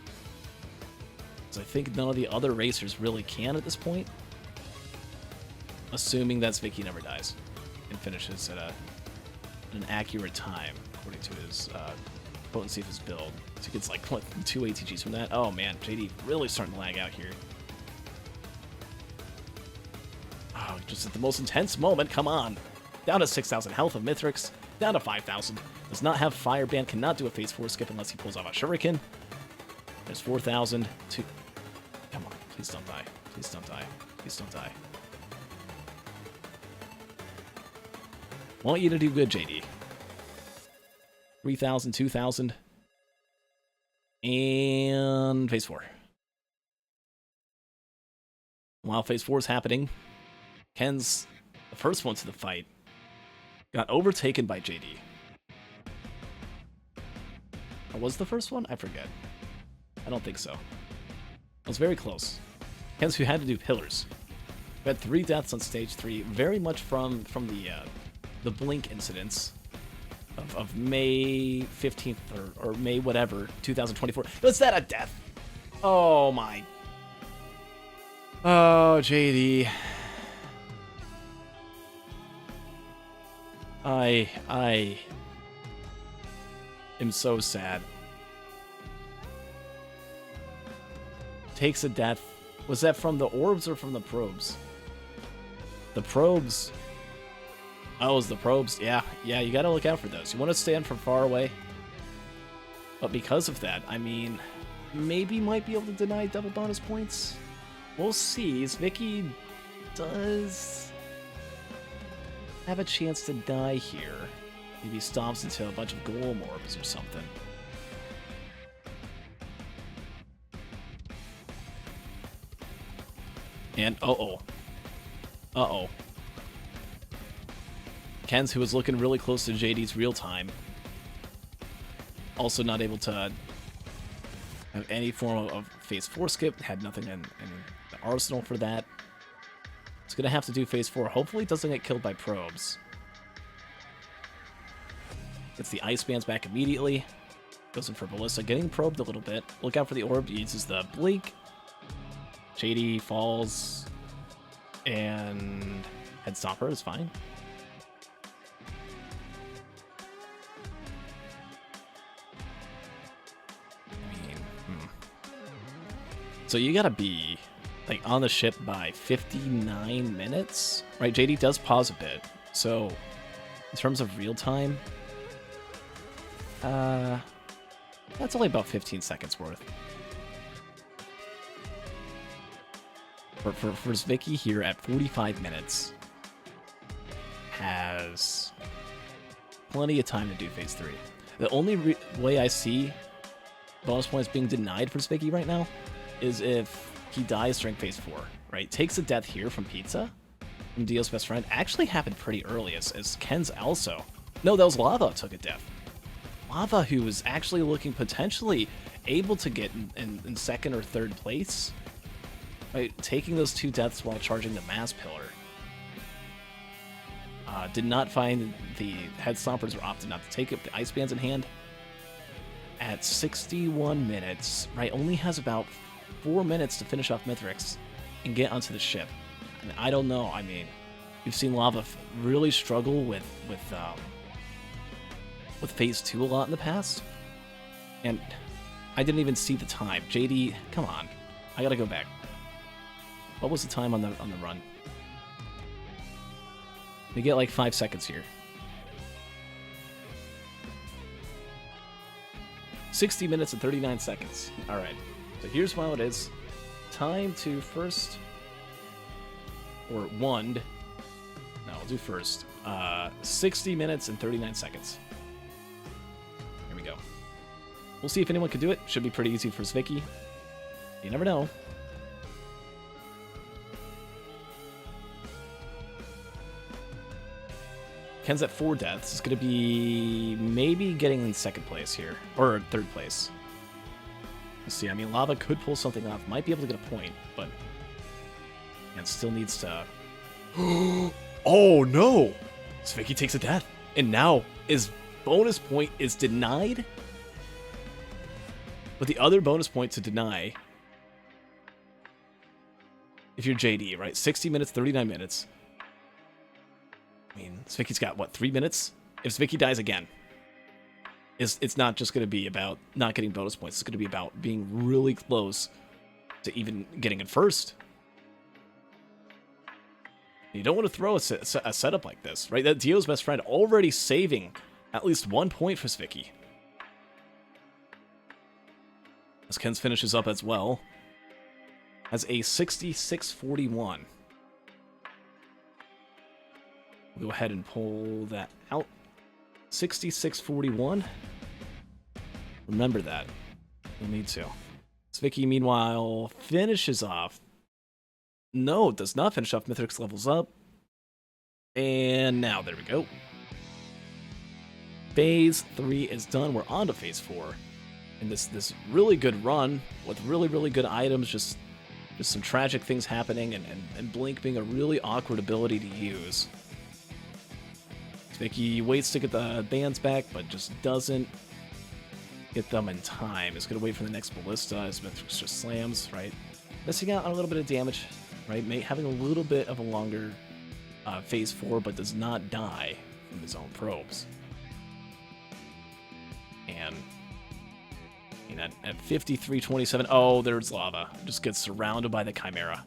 Because I think none of the other racers really can at this point. Assuming that Vicky never dies and finishes at an accurate time, according to his potency of his build. So he gets like, what, 2 ATGs from that? Oh man, JD really starting to lag out here. Oh, just at the most intense moment, come on. Down to 6,000 health of Mithrix, down to 5,000. Does not have Fireband, cannot do a phase 4 skip unless he pulls off a Shuriken. There's 4,000 to... Come on, please don't die. Please don't die. Please don't die. Want you to do good, JD. 3,000, 2,000. And phase 4. While phase 4 is happening, Ken's the first one to the fight. Got overtaken by JD. Or was the first one? I forget. I don't think so. It was very close. Ken's who had to do pillars. We had 3 deaths on stage 3, very much from the Blink incidents of May 15th or May whatever, 2024. Was that a death? Oh my. Oh, JD. I am so sad. Takes a death. Was that from the orbs or from the probes? The probes. Oh, it was the probes. Yeah, you gotta look out for those. You want to stand from far away. But because of that, I mean, maybe might be able to deny double bonus points. We'll see. Vicky does have a chance to die here. Maybe stomps into a bunch of golem orbs or something. And uh-oh. Ken's, who was looking really close to JD's real time, also not able to have any form of phase 4 skip, had nothing in the arsenal for that. It's gonna have to do phase 4. Hopefully it doesn't get killed by probes. Gets the ice bands back immediately. Goes in for Ballista, getting probed a little bit. Look out for the orb, uses the blink. JD falls, and head stomper is fine. So you gotta be like on the ship by 59 minutes, right? JD does pause a bit, so in terms of real time, that's only about 15 seconds worth. For Zvicky here at 45 minutes, has plenty of time to do phase 3. The only way I see bonus points being denied for Zvicky right now is if he dies during phase 4, right? Takes a death here from Pizza, from Dio's best friend. Actually happened pretty early as Ken's also. No, that was Lava took a death. Lava, who was actually looking potentially able to get in second or third place, right? Taking those 2 deaths while charging the Mass Pillar. Did not find the Head Stompers, or opted not to take it, the Ice Bands in hand. At 61 minutes, right? Only has about 4 minutes to finish off Mithrix and get onto the ship. And I don't know, I mean, we've seen Lava really struggle with phase 2 a lot in the past. And I didn't even see the time. JD, come on. I gotta go back. What was the time on the run? We get like 5 seconds here. 60 minutes and 39 seconds. Alright. So here's how it is. Time to first, or wand. No, I'll do first. 60 minutes and 39 seconds. Here we go. We'll see if anyone can do it. Should be pretty easy for Zvicky. You never know. Ken's at 4 deaths. It's going to be maybe getting in second place here. Or third place. Let's see. I mean, Lava could pull something off. Might be able to get a point, but... and still needs to... oh, no! Zvicky takes a death. And now his bonus point is denied. But the other bonus point to deny... if you're JD, right? 60 minutes, 39 minutes. I mean, Zvicky's got, what, 3 minutes? If Zvicky dies again, it's not just going to be about not getting bonus points. It's going to be about being really close to even getting in first. You don't want to throw a setup like this, right? That Dio's best friend already saving at least 1 point for Zvicky. As Ken's finishes up as well. Has a 66-41. Go ahead and pull that out. 66-41. Remember that. You'll need to. Zvicky, meanwhile, finishes off. No, does not finish off. Mithrix levels up. And now, there we go. Phase 3 is done. We're on to Phase 4. And this really good run with really good items. Just some tragic things happening. And Blink being a really awkward ability to use. Zvicky waits to get the bands back, but just doesn't get them in time. Is going to wait for the next Ballista as Mithrix just slams, right? Missing out on a little bit of damage, right? Having a little bit of a longer Phase 4, but does not die from his own probes. And at 53-27, oh, there's Lava. Just gets surrounded by the Chimera.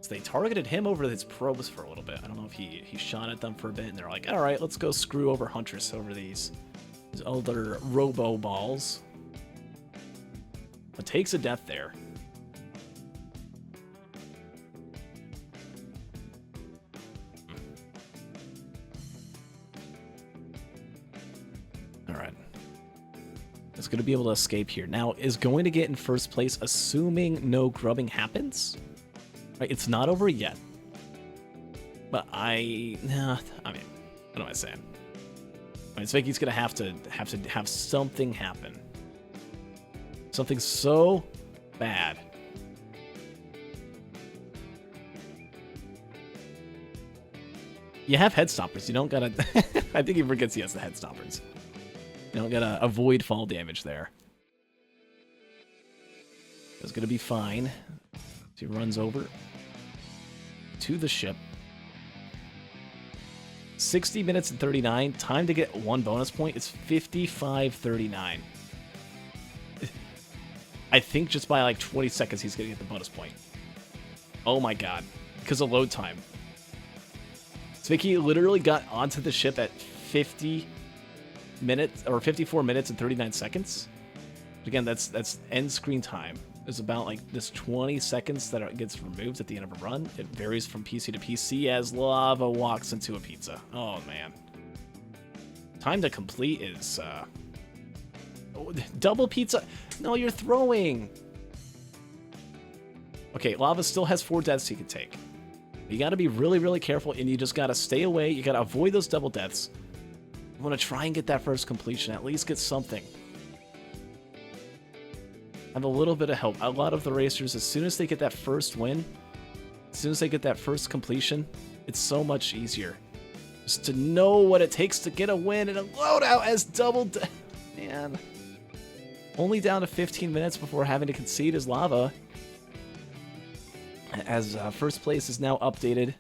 So they targeted him over his probes for a little bit. I don't know if he shot at them for a bit, and they're like, all right, let's go screw over Huntress over these other robo balls. But takes a death there. is going to be able to escape here. Now, is going to get in first place, assuming no grubbing happens. Right, it's not over yet. But I mean, what am I saying? I mean, Svicky's going to have something happen. Something so bad. You have head stoppers. You don't gotta... I think he forgets he has the head stoppers. You don't gotta avoid fall damage there. It's gonna be fine. He runs over to the ship. 60 minutes and 39. Time to get 1 bonus point. It's 55:39. I think just by like 20 seconds he's gonna get the bonus point. Oh my god. Because of load time. Zwicky literally got onto the ship at 50 minutes, or 54 minutes and 39 seconds. Again, that's end screen time. There's about like this 20 seconds that it gets removed at the end of a run. It varies from PC to PC as lava walks into a pizza. Oh man. Time to complete is double pizza. No, you're throwing. Okay, lava still has 4 deaths he can take. You got to be really, really careful, and you just got to stay away. You got to avoid those double deaths. You want to try and get that first completion, at least get something. Have a little bit of help. A lot of the racers, as soon as they get that first win, as soon as they get that first completion, it's so much easier. Just to know what it takes to get a win in a loadout as double death. Man. Only down to 15 minutes before having to concede his lava. As first place is now updated.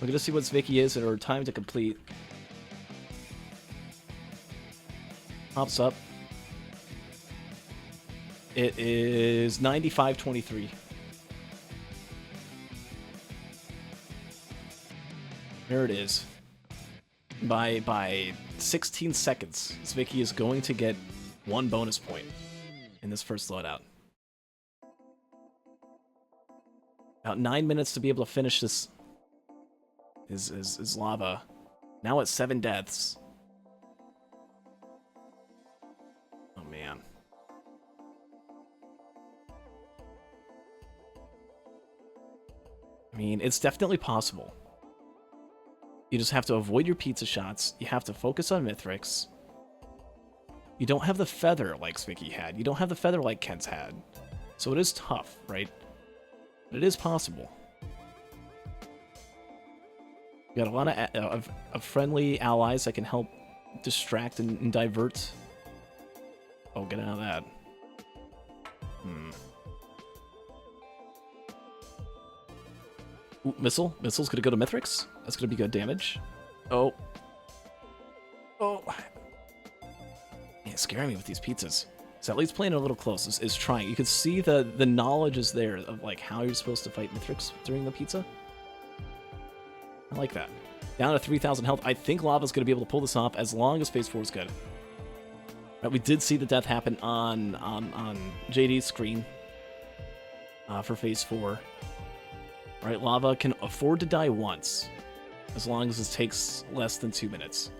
We're going to see what Zwicky is or time to complete. Pops up. It is 95:23. There it is. By 16 seconds, Zwicky is going to get 1 bonus point in this first loadout. About 9 minutes to be able to finish this is lava. Now it's 7 deaths. Oh man. I mean, it's definitely possible. You just have to avoid your pizza shots. You have to focus on Mithrix. You don't have the feather like Zwicky had. You don't have the feather like Kent's had. So it is tough, right? But it is possible. You got a lot of friendly allies that can help distract and divert. Oh, get out of that. Ooh, missile. Missile's gonna go to Mithrix. That's gonna be good damage. Oh. Oh. Man, scaring me with these pizzas. So at least playing it a little close is trying. You can see the knowledge is there of like how you're supposed to fight Mithrix during the pizza. I like that. Down to 3,000 health. I think Lava's going to be able to pull this off as long as Phase 4 is good. Right, we did see the death happen on JD's screen for Phase 4. Right, Lava can afford to die once as long as it takes less than 2 minutes.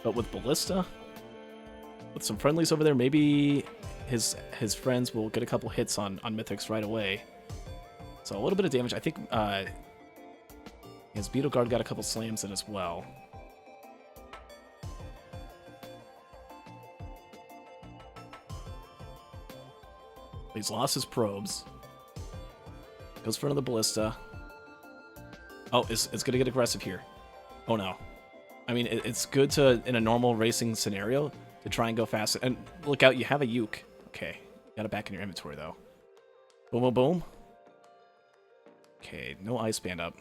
But with Ballista, with some friendlies over there, maybe his friends will get a couple hits on Mythics right away. So a little bit of damage. I think his Beetle Guard got a couple slams in as well. He's lost his probes. Goes for another Ballista. Oh, it's going to get aggressive here. Oh no. I mean, it's good to, in a normal racing scenario, to try and go fast. And look out, you have a Uke. Okay, got it back in your inventory, though. Boom, boom, boom. Okay, no ice band up.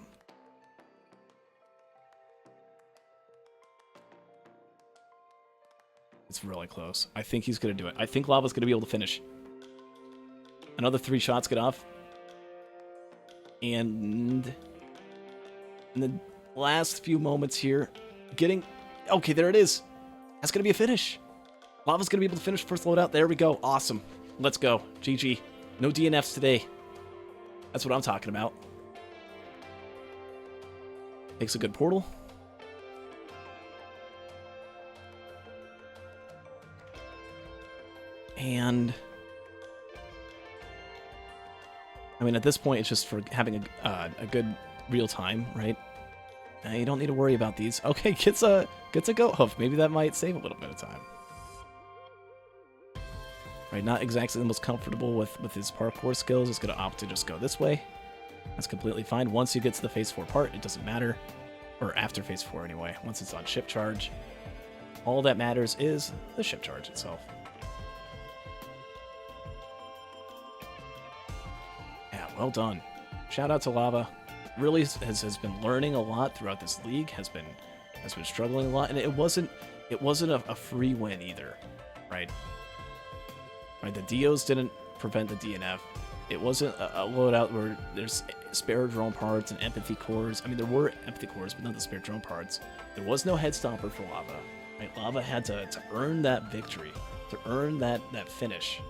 It's really close. I think he's going to do it. I think Lava's going to be able to finish. Another 3 shots get off. And in the last few moments here, getting... Okay, there it is. That's going to be a finish. Lava's going to be able to finish first loadout. There we go. Awesome. Let's go. GG. No DNFs today. That's what I'm talking about. Takes a good portal. And I mean, at this point, it's just for having a good real time, right? You don't need to worry about these. Okay, gets a goat hoof. Maybe that might save a little bit of time. Right, not exactly the most comfortable with his parkour skills. It's going to opt to just go this way. That's completely fine. Once you get to the phase 4 part, it doesn't matter. Or after phase 4 anyway. Once it's on ship charge, all that matters is the ship charge itself. Yeah, well done. Shout out to Lava. Really has been learning a lot throughout this league. Has been struggling a lot, and it wasn't a free win either, right? Right, the DOs didn't prevent the DNF. It wasn't a loadout where there's spare drone parts and empathy cores. I mean, there were empathy cores, but not the spare drone parts. There was no head stopper for Lava. Right? Lava had to earn that victory, to earn that finish.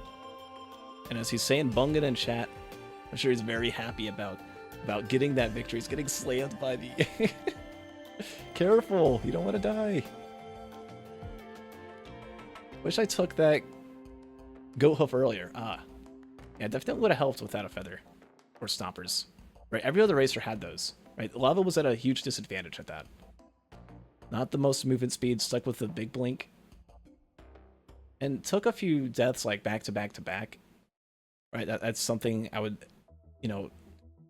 And as he's saying Bungan in chat, I'm sure he's very happy about getting that victory. He's getting slammed by the... Careful, you don't want to die. Wish I took that goat hoof earlier. Yeah, definitely would have helped without a feather or stompers. Right, every other racer had those. Right, Lava was at a huge disadvantage at that. Not the most movement speed, stuck with the big blink. And took a few deaths like back to back to back. Right, that's something I would,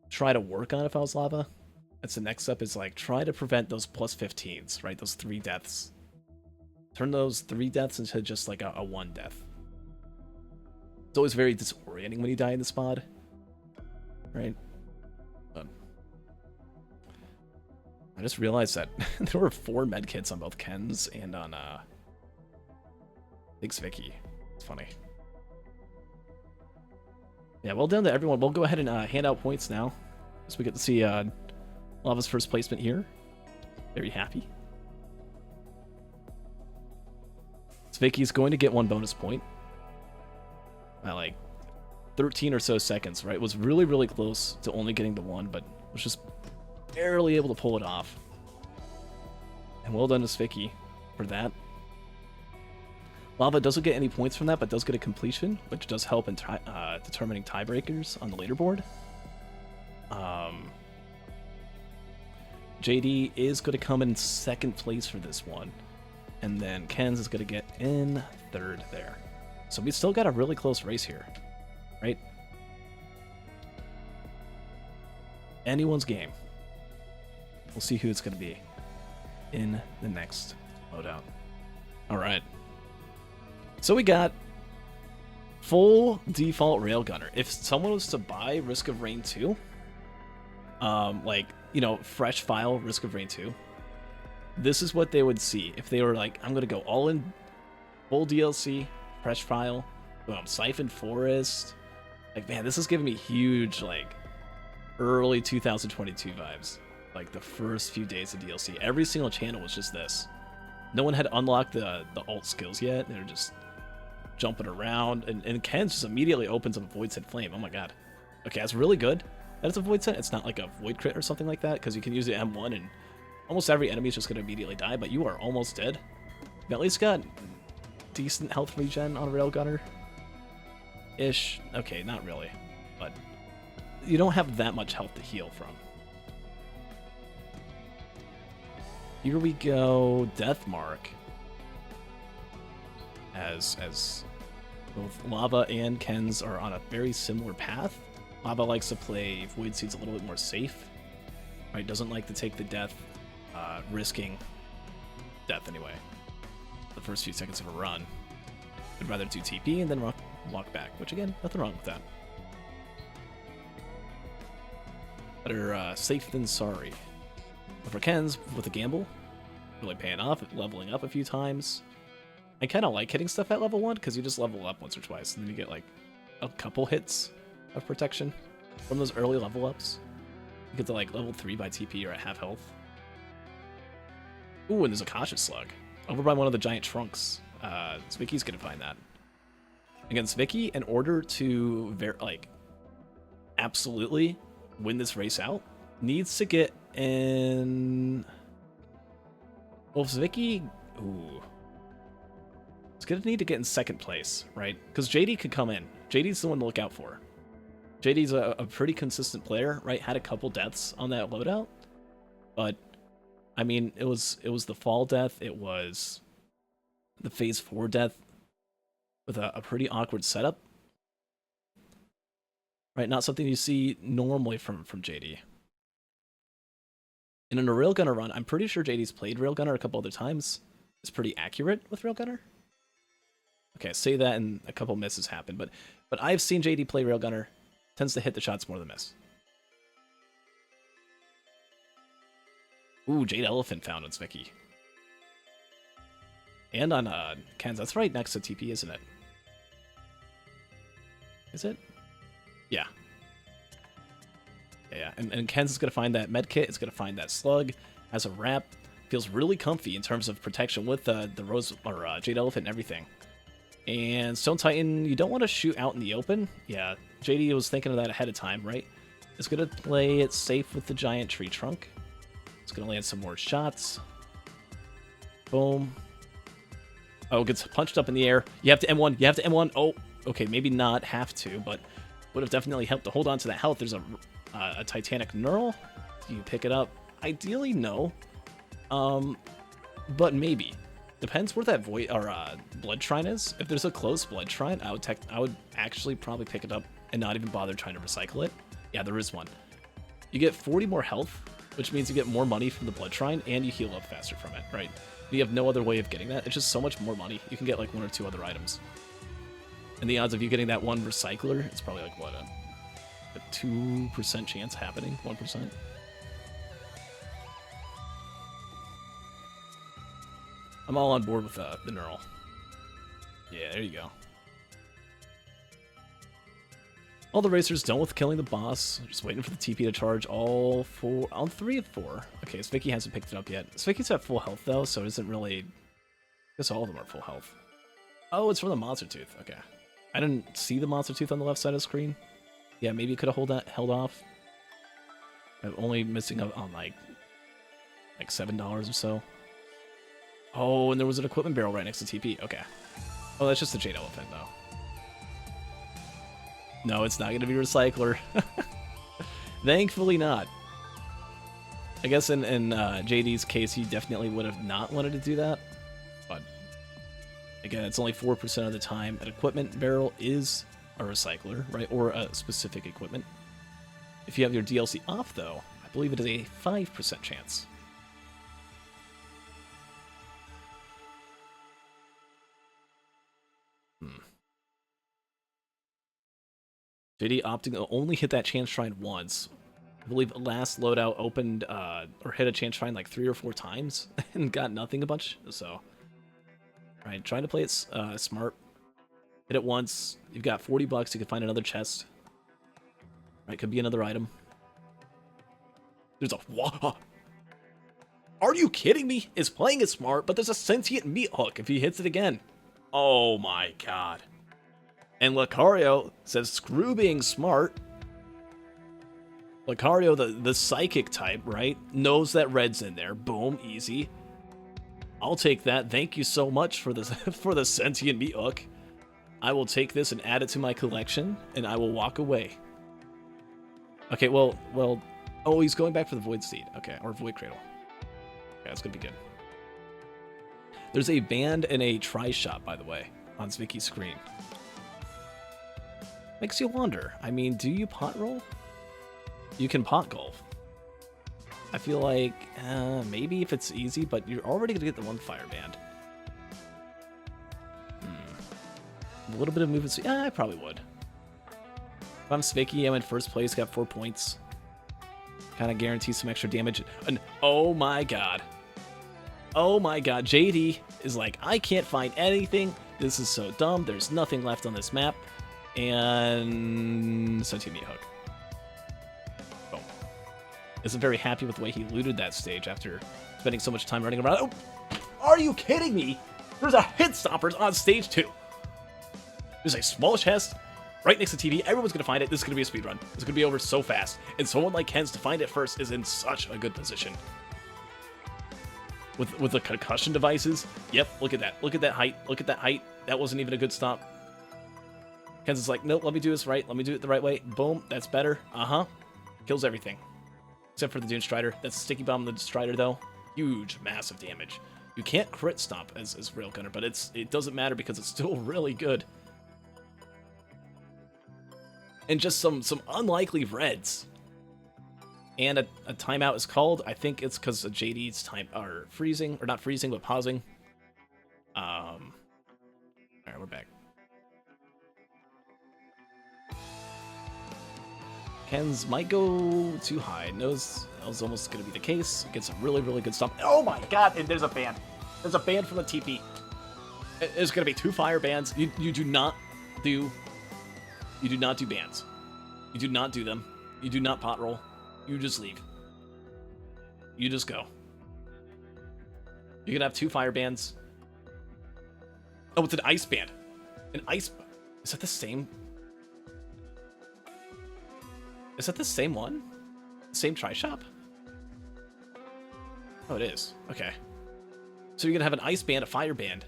try to work on if I was Lava. That's the next step, is like try to prevent those plus 15s, right? Those 3 deaths. Turn those 3 deaths into just like a 1 death. It's always very disorienting when you die in this mod, right? I just realized that there were 4 medkits on both Ken's and on Big Vicky. It's funny. Yeah, well done to everyone. We'll go ahead and hand out points now, so we get to see Lava's first placement here. Very happy. So Vicky's going to get 1 bonus point. By like 13 or so seconds, right? It was really, really close to only getting the 1, but was just barely able to pull it off. And well done to Vicky for that. Lava doesn't get any points from that, but does get a completion, which does help in determining tiebreakers on the leaderboard. JD is going to come in 2nd place for this one, and then Ken's is going to get in 3rd there. So we still got a really close race here, right? Anyone's game. We'll see who it's going to be in the next loadout. All right. So we got full default Railgunner. If someone was to buy Risk of Rain 2, fresh file Risk of Rain 2, this is what they would see. If they were like, I'm going to go all in full DLC, fresh file, Siphon Forest. Like, man, this is giving me huge, early 2022 vibes. Like, the first few days of DLC. Every single channel was just this. No one had unlocked the alt skills yet. They're just jumping around. And Ken's just immediately opens up a Void Set Flame. Oh my god. Okay, that's really good. That is a Void Set. It's not like a Void Crit or something like that, because you can use the M1 and almost every enemy is just going to immediately die, but you are almost dead. You at least got decent health regen on Railgunner-ish. Okay, not really, but you don't have that much health to heal from. Here we go, Deathmark. As both Lava and Ken's are on a very similar path. Lava likes to play Void Seeds a little bit more safe. Right, doesn't like to take the death, risking death anyway. The first few seconds of a run. I'd rather do TP and then walk back, which again, nothing wrong with that. Better safe than sorry. But for Ken's, with a gamble, really paying off, leveling up a few times. I kind of like hitting stuff at level 1, because you just level up once or twice, and then you get like a couple hits of protection from those early level ups. You get to like level 3 by TP or at half health. Ooh, and there's a Cautious Slug over by one of the giant trunks. Vicky's gonna find that. Against Vicky, in order to absolutely win this race out, needs to get in. Well, if Vicky, ooh, It's going to need to get in second place, right? Because JD could come in. JD's the one to look out for. JD's a pretty consistent player, right? Had a couple deaths on that loadout. But, I mean, it was the fall death. It was the phase 4 death with a pretty awkward setup. Right? Not something you see normally from JD. And in a Railgunner run, I'm pretty sure JD's played Railgunner a couple other times. It's pretty accurate with Railgunner. Okay, say that and a couple misses happen, but I've seen JD play Railgunner. Tends to hit the shots more than miss. Ooh, Jade Elephant found on Zvicky. And on Ken's. That's right next to TP, isn't it? Is it? Yeah. Yeah, and Ken's is going to find that medkit. It's going to find that slug. Has a wrap. Feels really comfy in terms of protection with the Rose or Jade Elephant and everything. And Stone Titan, you don't want to shoot out in the open. Yeah, JD was thinking of that ahead of time, right? It's going to play it safe with the giant tree trunk. It's going to land some more shots. Boom. Oh, gets punched up in the air. You have to M1. You have to M1. Oh, okay, maybe not have to, but would have definitely helped to hold on to that health. There's a Titanic Knurl. Do you pick it up? Ideally, no. But maybe. Depends where that void or blood shrine is. If there's a close blood shrine, I would actually probably pick it up and not even bother trying to recycle it. Yeah, there is one. You get 40 more health, which means you get more money from the blood shrine and you heal up faster from it, right? You have no other way of getting that. It's just so much more money. You can get like 1 or 2 other items. And the odds of you getting that one recycler, it's probably like what, a 2% chance happening, 1%. I'm all on board with the Knurl. Yeah, there you go. All the racers done with killing the boss. Just waiting for the TP to charge all 3 of 4. Okay, Zvicky hasn't picked it up yet. Zvicky's at full health though, so it isn't really... I guess all of them are full health. Oh, it's from the Monster Tooth. Okay. I didn't see the Monster Tooth on the left side of the screen. Yeah, maybe you could have held off. I'm only missing out on like $7 or so. Oh, and there was an equipment barrel right next to TP. Okay. Oh, that's just the Jade Elephant, though. No, it's not going to be Recycler. Thankfully not. I guess in JD's case, he definitely would have not wanted to do that. But, again, it's only 4% of the time. An equipment barrel is a Recycler, right? Or a specific equipment. If you have your DLC off, though, I believe it is a 5% chance. JD opting to only hit that chance shrine once. I believe last loadout opened or hit a chance shrine like 3 or 4 times and got nothing a bunch. So, right, trying to play it smart. Hit it once. You've got $40. You can find another chest. Right, could be another item. There's a... Are you kidding me? It's playing it smart, but there's a sentient meat hook if he hits it again. Oh my god. And Lucario says, screw being smart. Lucario, the psychic type, right? Knows that red's in there. Boom, easy. I'll take that. Thank you so much for this for the sentient meat hook. I will take this and add it to my collection, and I will walk away. Okay, well, oh, he's going back for the Void Seed. Okay, or Void Cradle. Okay, that's gonna be good. There's a band and a try shot, by the way, on Zvicky's screen. Makes you wonder. I mean, do you pot roll? You can pot golf. I feel like maybe if it's easy, but you're already gonna get the one fire band. A little bit of movement. Yeah, I probably would. If I'm Zvicky, I'm in first place, got 4 points. Kind of guarantees some extra damage. And oh my god. Oh my god. JD is like, I can't find anything. This is so dumb. There's nothing left on this map. And sentient meat hook. Boom. Isn't very happy with the way he looted that stage after spending so much time running around. Oh, are you kidding me? There's a hit stoppers on stage 2. There's a small chest right next to TV. Everyone's gonna find it. This is gonna be a speedrun. It's gonna be over so fast. And someone like Ken's to find it first is in such a good position. with the concussion devices. Yep, look at that. Look at that height. Look at that height. That wasn't even a good stop. Kens is like, nope, let me do this right. Let me do it the right way. Boom, that's better. Uh-huh. Kills everything. Except for the Dune Strider. That's a sticky bomb on the Strider, though. Huge, massive damage. You can't crit stomp as Railgunner, but it doesn't matter because it's still really good. And just some unlikely reds. And a timeout is called. I think it's because of JD's time are freezing, or not freezing, but pausing. All right, we're back. Kens might go too high. Knows that was almost going to be the case. Gets a really, really good stomp. Oh my god, and there's a ban. There's a ban from the TP. There's going to be 2 fire bans. You do not do bans. You do not do them. You do not pot roll. You just leave. You just go. You're going to have 2 fire bans. Oh, it's an ice band. An ice... Is that the same... Is that the same one? Same tri-shop? Oh, it is. Okay. So you're going to have an ice band, a fire band.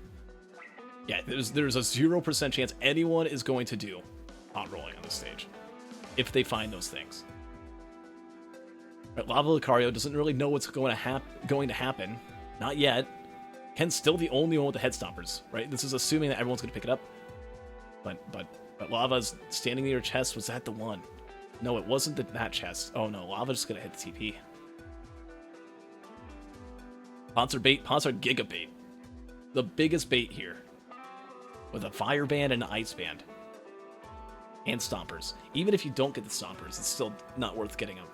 Yeah, there's a 0% chance anyone is going to do pot rolling on this stage. If they find those things. Right, lavalucario doesn't really know what's going to happen. Not yet. Ken's still the only one with the head stompers, right? This is assuming that everyone's going to pick it up. But Lava's standing near your chest. Was that the one? No, it wasn't that chest. Oh no, Lava's just going to hit the TP. Poncer bait, Poncer Giga bait. The biggest bait here. With a fire band and an ice band. And stompers. Even if you don't get the stompers, it's still not worth getting them.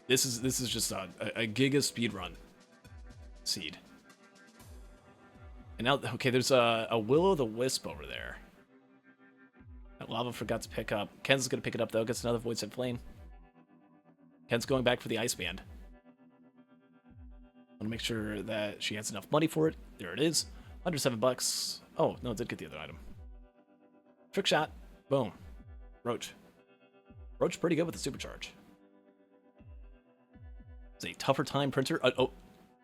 This is just a Giga speedrun seed. And now, okay, there's a Will-o'-the-Wisp over there. That Lava forgot to pick up. Ken's going to pick it up, though. Gets another Void Sent Flame. Ken's going back for the Ice Band. I want to make sure that she has enough money for it. There it is. $107. Oh, no, it did get the other item. Trick shot. Boom. Roach. Roach pretty good with the supercharge. It's a tougher time printer. Oh,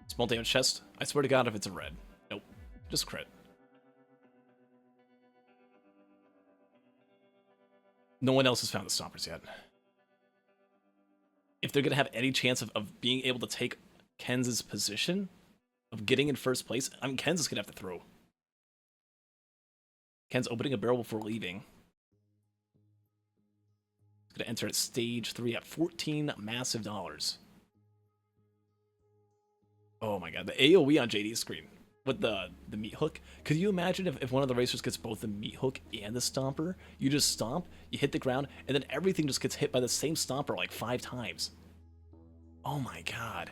small damage chest. I swear to God if it's a red. Nope. Just crit. No one else has found the stompers yet. If they're going to have any chance of being able to take Ken's position, of getting in first place, I mean, Ken's is going to have to throw. Ken's opening a barrel before leaving. He's going to enter at stage 3 at $14 massive dollars. Oh my god, the AoE on JD's screen with the meat hook. Could you imagine if one of the racers gets both the meat hook and the stomper? You just stomp, you hit the ground, and then everything just gets hit by the same stomper like 5 times. Oh my god.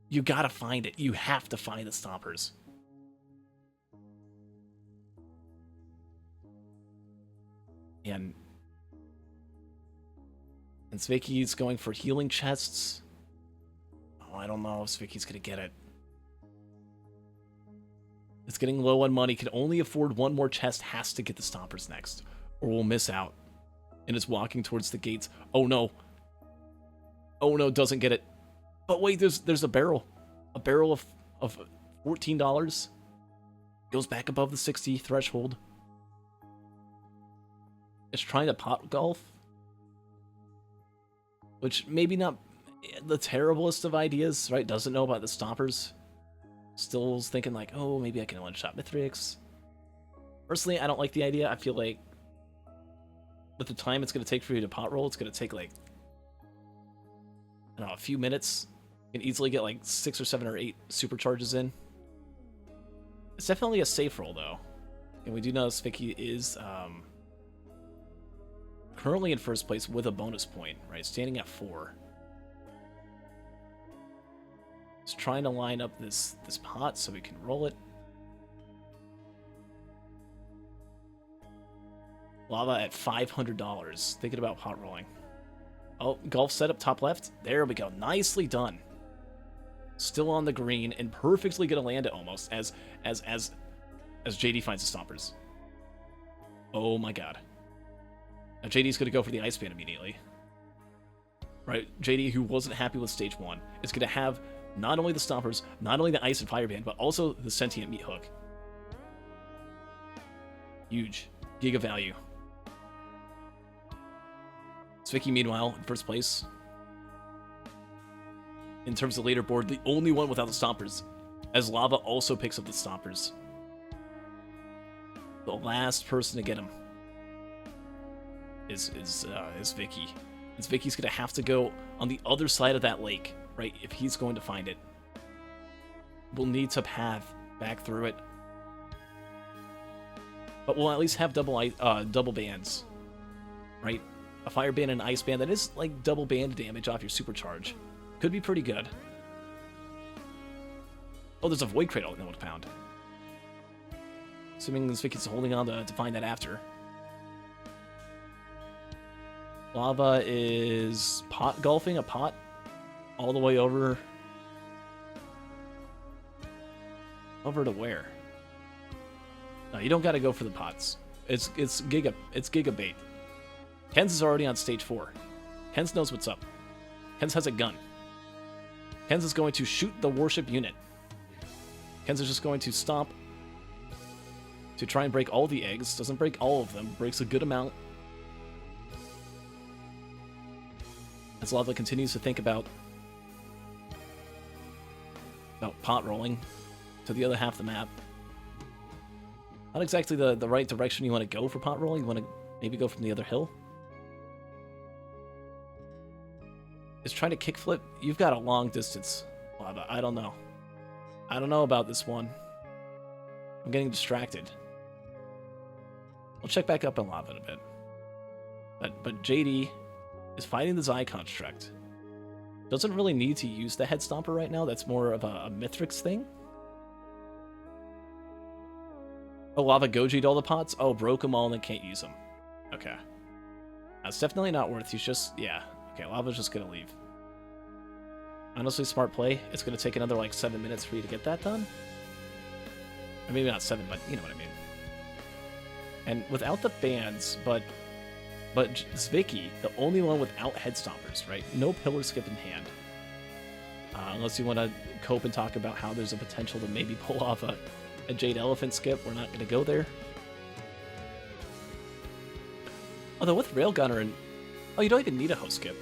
You gotta find it. You have to find the stompers. And Sveiki's going for healing chests. Oh, I don't know if Sveiki's gonna get it. It's getting low on money. Can only afford one more chest. Has to get the stompers next, or we'll miss out. And is walking towards the gates. Oh no. Oh no, doesn't get it. But wait, there's a barrel. A barrel of $14. Goes back above the 60 threshold. It's trying to pot golf. Which maybe not the terriblest of ideas, right? Doesn't know about the stompers. Still thinking like, oh, maybe I can one-shot Mithrix. Personally, I don't like the idea. I feel like with the time it's going to take for you to pot roll, it's going to take like, I don't know, a few minutes. You can easily get like 6 or 7 or 8 supercharges in. It's definitely a safe roll though. And we do know Spicky is currently in first place with a bonus point, right? Standing at 4. Just trying to line up this pot so we can roll it. Lava at $500. Thinking about pot rolling. Oh, golf setup top left. There we go. Nicely done. Still on the green and perfectly gonna land it almost as JD finds the stompers. Oh my god. Now JD's going to go for the Ice Band immediately. Right? JD, who wasn't happy with Stage 1, is going to have not only the Stompers, not only the Ice and Fire Band, but also the Sentient Meat Hook. Huge. Giga value. Zvicky, meanwhile, in first place. In terms of leaderboard, the only one without the Stompers, as Lava also picks up the Stompers. The last person to get him is Vicky. And Vicky's gonna have to go on the other side of that lake, right? If he's going to find it, we'll need to path back through it, but we'll at least have double bands, right? A fire band and an ice band that is like double band damage off your supercharge. Could be pretty good. Oh, there's a void crate I'll pound. Assuming this Vicky's holding on to find that after. Lava is pot golfing a pot all the way over. Over to where? No, you don't gotta go for the pots. It's Giga bait. Ken's is already on stage 4. Ken's knows what's up. Ken's has a gun. Ken's is going to shoot the warship unit. Ken's is just going to stomp to try and break all the eggs. Doesn't break all of them, breaks a good amount. As Lava continues to think about pot rolling to the other half of the map. Not exactly the right direction you want to go for pot rolling. You want to maybe go from the other hill. Is trying to kickflip. You've got a long distance, Lava. I don't know. I don't know about this one. I'm getting distracted. We'll check back up on Lava in a bit. But JD is fighting the Zai construct. Doesn't really need to use the Head Stomper right now. That's more of a Mithrix thing. Oh, Lava Goji'd all the pots? Oh, broke them all and then can't use them. Okay. That's definitely not worth. He's just, yeah. Okay, Lava's just gonna leave. Honestly, smart play. It's gonna take another like 7 minutes for you to get that done. Or maybe not 7, but you know what I mean. And without the bands, but Zvicky, the only one without Head Stompers, right? No pillar skip in hand. Unless you want to cope and talk about how there's a potential to maybe pull off a Jade Elephant skip. We're not going to go there. Although with Railgunner and... Oh, you don't even need a host skip.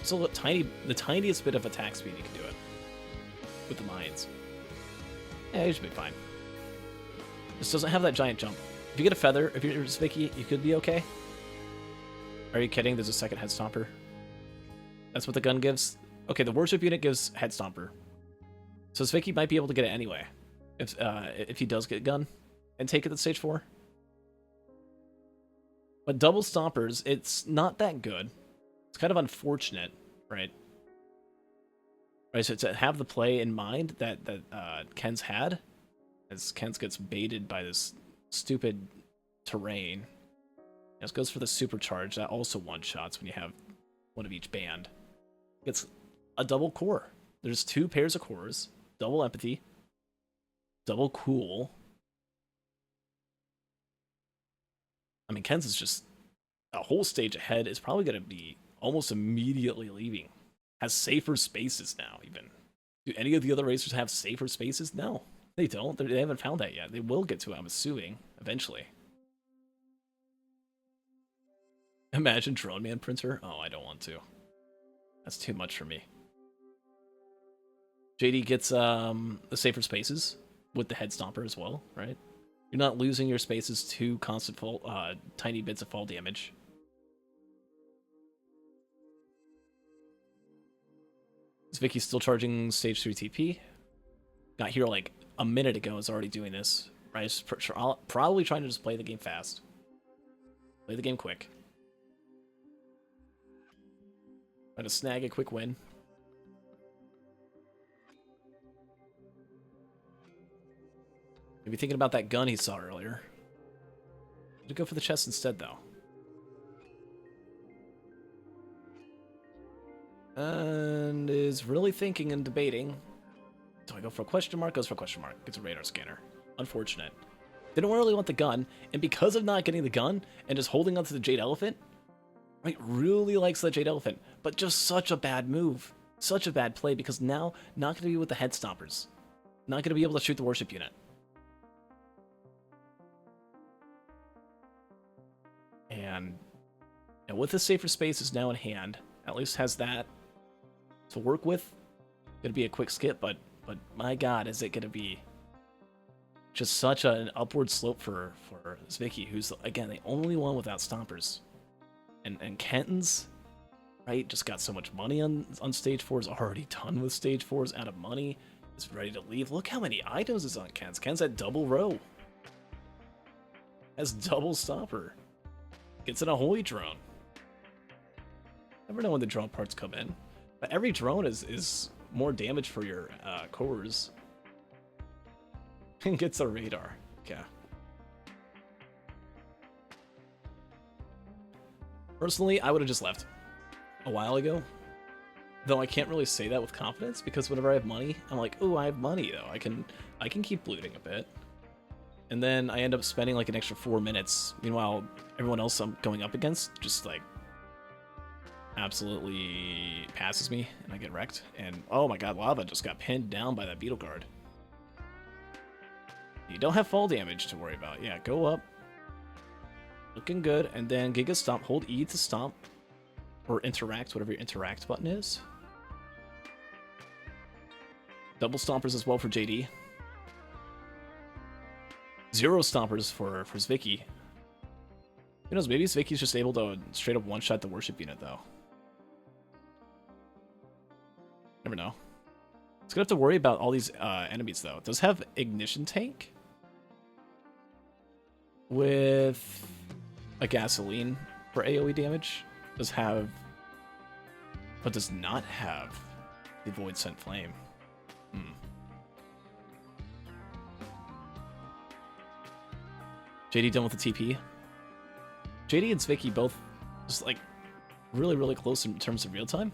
So the tiniest bit of attack speed, you can do it. With the mines. Yeah, you should be fine. This doesn't have that giant jump. If you get a feather, if you're Zvicky, you could be okay. Are you kidding? There's a second Head Stomper. That's what the gun gives? Okay, the worship unit gives Head Stomper. So Zvicky might be able to get it anyway. If he does get a gun and take it to stage 4. But double Stompers, it's not that good. It's kind of unfortunate, right? Right, so to have the play in mind that Ken's had, as Ken's gets baited by this stupid terrain. This goes for the supercharge. That also one-shots when you have one of each band. It's a double core. There's 2 pairs of cores. Double empathy. Double cool. I mean, Ken's is just a whole stage ahead. Is probably going to be almost immediately leaving. Has safer spaces now, even. Do any of the other racers have safer spaces? No, they don't. They haven't found that yet. They will get to it, I'm assuming, eventually. Imagine Drone Man printer? Oh, I don't want to. That's too much for me. JD gets the safer spaces with the Head Stomper as well, right? You're not losing your spaces to constant fall, tiny bits of fall damage. Is Vicky still charging stage 3 TP? Got here like a minute ago, is already doing this. Right? Just probably trying to just play the game fast. Play the game quick. Trying to snag a quick win. Maybe thinking about that gun he saw earlier. To go for the chest instead, though. And is really thinking and debating. Do I go for a question mark? Goes for a question mark. Gets a radar scanner. Unfortunate. Didn't really want the gun, and because of not getting the gun and just holding onto the Jade Elephant, right, really likes that Jade Elephant, but just such a bad move. Such a bad play, because now not going to be with the head stompers. Not going to be able to shoot the worship unit. And with the safer spaces now in hand, at least has that to work with. Gonna be a quick skip, but my god, is it gonna be just such an upward slope for Zvicky, who's again the only one without stompers. And Kenton's, right, just got so much money on stage 4, is already done with stage 4's, out of money, is ready to leave. Look how many items is on Ken's. Ken's at double row. Has double stopper. Gets in a holy drone. Never know when the drone parts come in. But every drone is more damage for your cores. And gets a radar. Okay. Personally, I would have just left a while ago. Though I can't really say that with confidence, because whenever I have money, I'm like, oh, I have money though. I can keep looting a bit. And then I end up spending like an extra 4 minutes. Meanwhile, everyone else I'm going up against just like absolutely passes me and I get wrecked. And oh my god, Lava just got pinned down by that beetle guard. You don't have fall damage to worry about. Yeah, go up. Looking good. And then Giga Stomp. Hold E to stomp. Or interact, whatever your interact button is. Double stompers as well for JD. 0 stompers for Zvicky. Who knows, maybe Zvicky's just able to straight up one-shot the worship unit, though. Never know. It's gonna have to worry about all these enemies, though. It does have Ignition Tank. With a gasoline for AoE damage. Does have... but does not have the Void Sent Flame. JD done with the TP. JD and Zvicky both just like really, really close in terms of real time.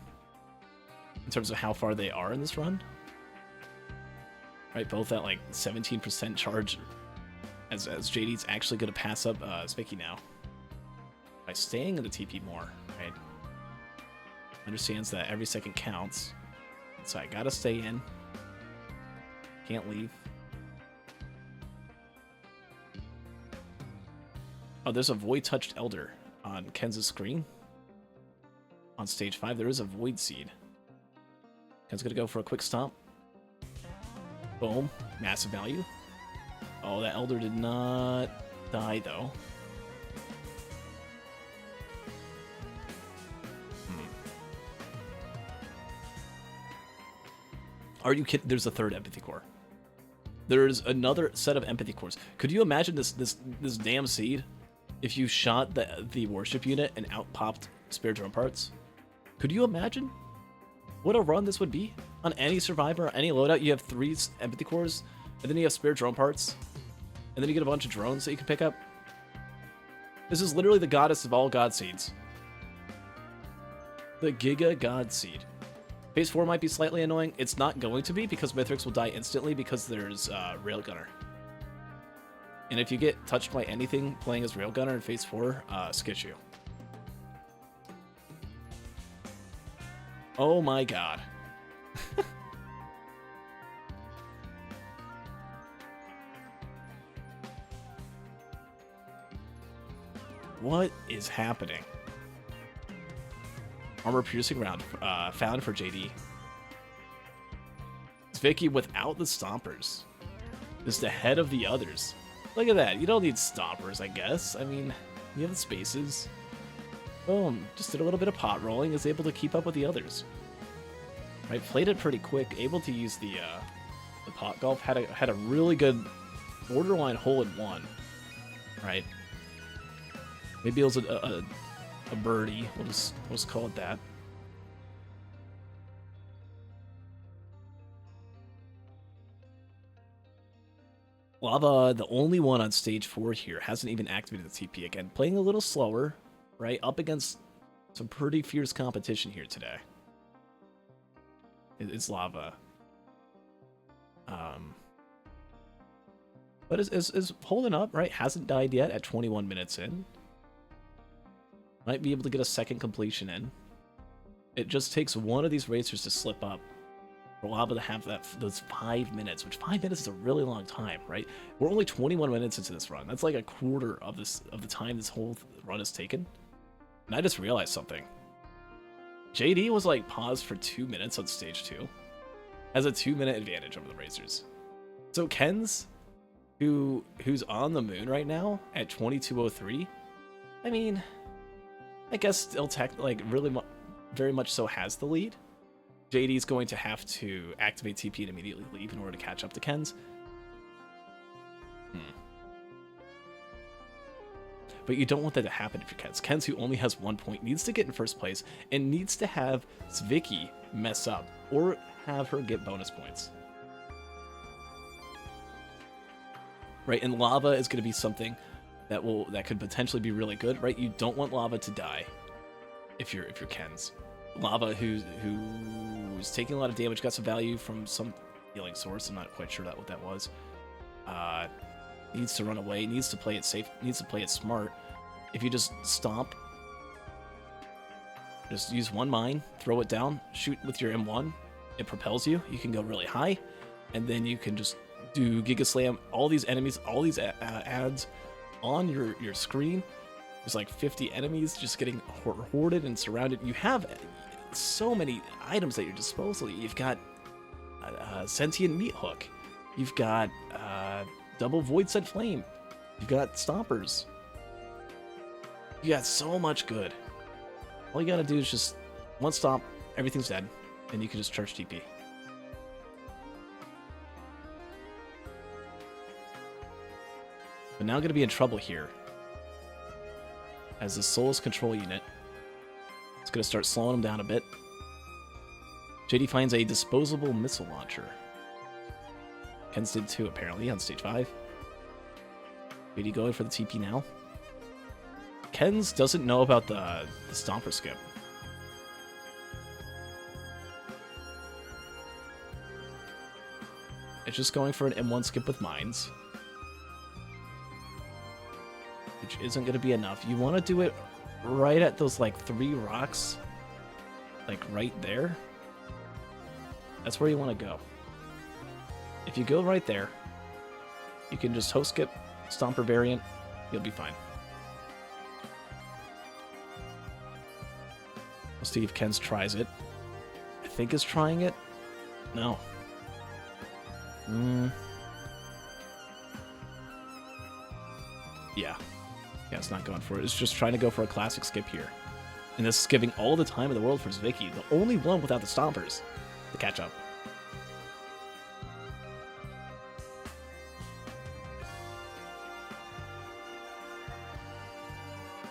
In terms of how far they are in this run. Right, both at like 17% charge. As JD's actually going to pass up Zvicky now. By staying in the TP more, right? Understands that every second counts. So I gotta stay in. Can't leave. Oh, there's a Void Touched Elder on Ken's screen. On stage 5, there is a Void Seed. Ken's gonna go for a quick stomp. Boom. Massive value. Oh, that Elder did not die, though. Are you kidding? There's a third empathy core. There's another set of empathy cores. Could you imagine this damn seed if you shot the worship unit and out popped spare drone parts? Could you imagine what a run this would be on any survivor, any loadout? You have 3 empathy cores, and then you have spare drone parts, and then you get a bunch of drones that you can pick up. This is literally the goddess of all god seeds. The Giga God Seed. Phase 4 might be slightly annoying. It's not going to be, because Mithrix will die instantly because there's Railgunner. And if you get touched by anything playing as Railgunner in Phase 4, skitch you. Oh my god. What is happening? Armor piercing round found for JD. Zvicky without the stompers. Just ahead of the others. Look at that. You don't need stompers, I guess. I mean, you have the spaces. Boom. Just did a little bit of pot rolling. Is able to keep up with the others. Right, played it pretty quick. Able to use the pot golf. Had a really good borderline hole in one. Right. Maybe it was a birdie. We'll just call it that. Lava, the only one on stage 4 here, hasn't even activated the TP again. Playing a little slower, right? Up against some pretty fierce competition here today. It's Lava. But is holding up, right? Hasn't died yet at 21 minutes in. Might be able to get a second completion in. It just takes one of these racers to slip up for Lava to have those 5 minutes, which 5 minutes is a really long time, right? We're only 21 minutes into this run. That's like a quarter of the time this whole run has taken. And I just realized something. JD was like paused for 2 minutes on stage 2. Has a 2-minute advantage over the racers. So Ken's, who's on the moon right now at 22:03. I mean, I guess still very much so has the lead. JD's going to have to activate TP and immediately leave in order to catch up to Ken's. But you don't want that to happen if you're Ken's. Ken's, who only has 1 point, needs to get in first place and needs to have Zvicky mess up or have her get bonus points. Right, and Lava is going to be something that could potentially be really good, right? You don't want Lava to die if you're Ken's. Lava, who's taking a lot of damage, got some value from some healing source. I'm not quite sure what that was. Needs to run away, needs to play it safe, needs to play it smart. If you just stomp, just use one mine, throw it down, shoot with your M1, it propels you. You can go really high, and then you can just do Giga Slam all these enemies, all these ads on your screen. There's like 50 enemies just getting hoarded and surrounded. You have so many items at your disposal. You've got Sentient Meat Hook. You've got Double Void Set Flame. You've got Stompers. You got so much good. All you gotta do is just one stomp, everything's dead, and you can just charge TP. But now gonna be in trouble here, as the Soulless Control Unit is gonna start slowing him down a bit. JD finds a disposable missile launcher. Ken's did too, apparently, on stage 5. JD going for the TP now. Ken's doesn't know about the Stomper skip. It's just going for an M1 skip with mines, which isn't going to be enough. You want to do it right at those, like, 3 rocks, like, right there. That's where you want to go. If you go right there, you can just host skip, Stomper variant, you'll be fine. We'll see if Ken's tries it. I think is trying it. No. Yeah, it's not going for it. It's just trying to go for a classic skip here. And this is giving all the time in the world for Zvicky, the only one without the Stompers, to catch up.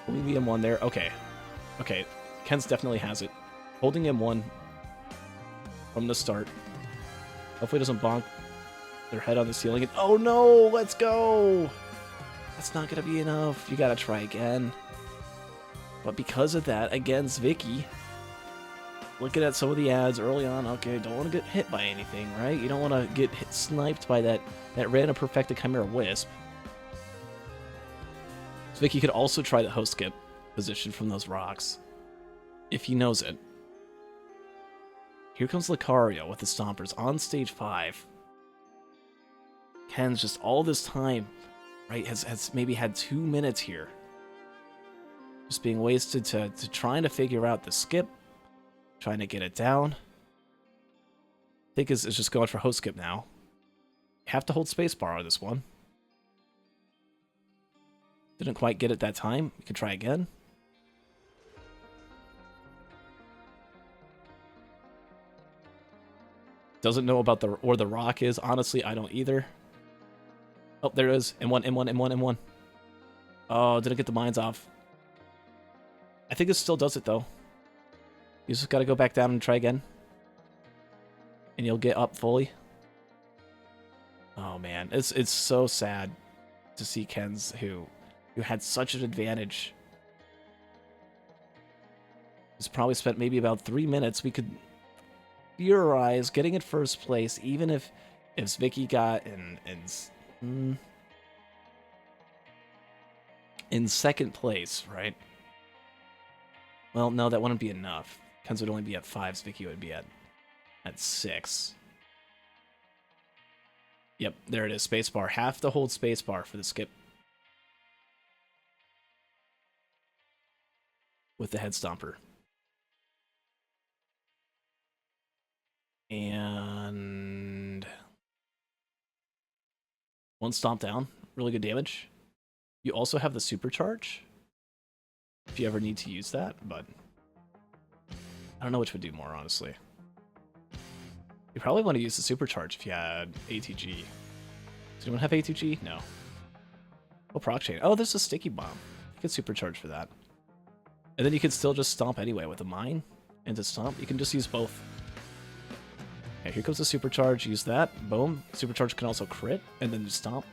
Only the M1 there. Okay. Ken's definitely has it. Holding M1 from the start. Hopefully it doesn't bonk their head on the ceiling. And, oh no, let's go! That's not going to be enough. You got to try again. But because of that, again, Zvicky, looking at some of the ads early on, okay, don't want to get hit by anything, right? You don't want to get sniped by that random perfected Chimera Wisp. Zvicky could also try the host skip position from those rocks, if he knows it. Here comes Lucario with the Stompers on stage 5. Ken's just all this time, right, has maybe had 2 minutes here. Just being wasted to trying to figure out the skip, trying to get it down. I think is just going for host skip now. You have to hold spacebar on this one. Didn't quite get it that time. You can try again. Doesn't know about where the rock is. Honestly, I don't either. Oh, there it is. M1. Oh, didn't get the mines off. I think this still does it, though. You just got to go back down and try again. And you'll get up fully. Oh, man. It's so sad to see Ken's, who had such an advantage. He's probably spent maybe about 3 minutes. We could theorize getting in first place, even if Zvicky got and in second place, right? Well, no, that wouldn't be enough. Kens would only be at 5, Vicky would be at 6. Yep, there it is, spacebar. Have to hold spacebar for the skip. With the head stomper. And 1 stomp down, really good damage. You also have the supercharge, if you ever need to use that, but I don't know which would do more, honestly. You probably want to use the supercharge if you had ATG. Does anyone have ATG? No. Oh, proc chain. Oh, there's a sticky bomb. You could supercharge for that. And then you can still just stomp anyway with a mine and to stomp. You can just use both. Okay, here comes the supercharge. Use that. Boom. Supercharge can also crit and then just stomp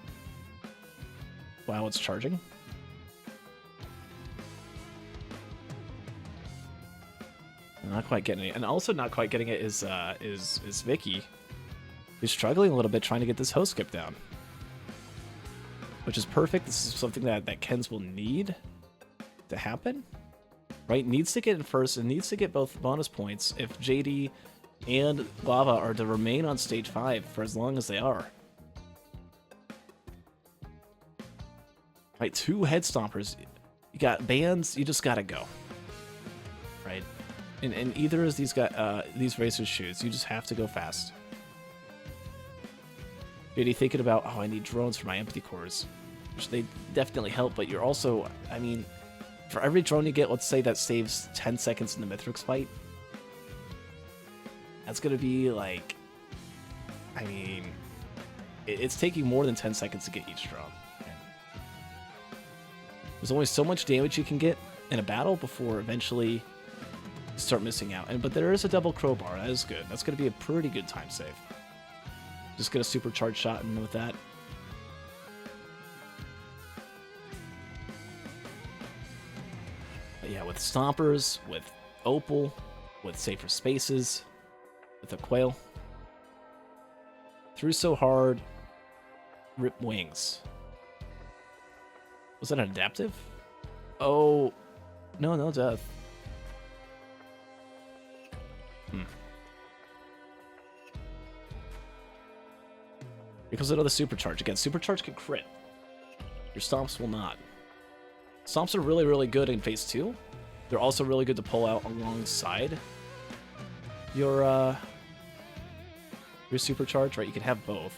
while it's charging. I'm not quite getting it. And also not quite getting it is Vicky, who's struggling a little bit trying to get this host skip down. Which is perfect. This is something that Kens will need to happen. Right? Needs to get in first and needs to get both bonus points if JD and Lava are to remain on stage 5 for as long as they are. Right, 2 head stompers. You got bands, you just gotta go. Right? In either of these racers' shoes, you just have to go fast. JD thinking about, oh, I need drones for my empty cores. Which they definitely help, but you're also, I mean, for every drone you get, let's say that saves 10 seconds in the Mithrix fight. That's going to be like, I mean, it's taking more than 10 seconds to get each drone. There's only so much damage you can get in a battle before eventually you start missing out. But there is a double crowbar. That is good. That's going to be a pretty good time save. Just get a supercharged shot in with that. But yeah, with stompers, with Opal, with safer spaces, with a quail. Threw so hard, rip wings. Was that an adaptive? Oh, no death. Here comes another supercharge. Again, supercharge can crit. Your stomps will not. Stomps are really, really good in phase 2. They're also really good to pull out alongside your supercharge, right? You can have both.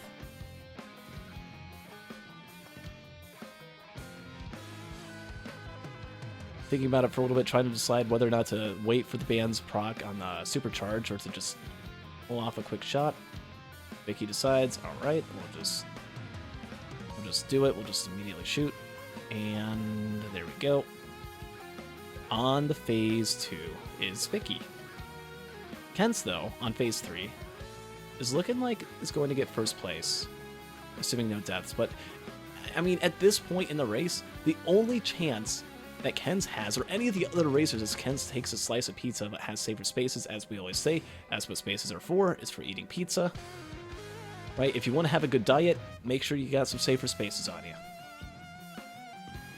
Thinking about it for a little bit, trying to decide whether or not to wait for the band's proc on the supercharge or to just pull off a quick shot. Vicky decides, alright, we'll just do it. We'll just immediately shoot. And there we go. On the phase 2 is Vicky. Kens, though, on phase 3, is looking like it's going to get first place, assuming no deaths. But, I mean, at this point in the race, the only chance that Kens has, or any of the other racers, is Kens takes a slice of pizza but has safer spaces, as we always say. That's what spaces are for, is for eating pizza. Right? If you want to have a good diet, make sure you got some safer spaces on you.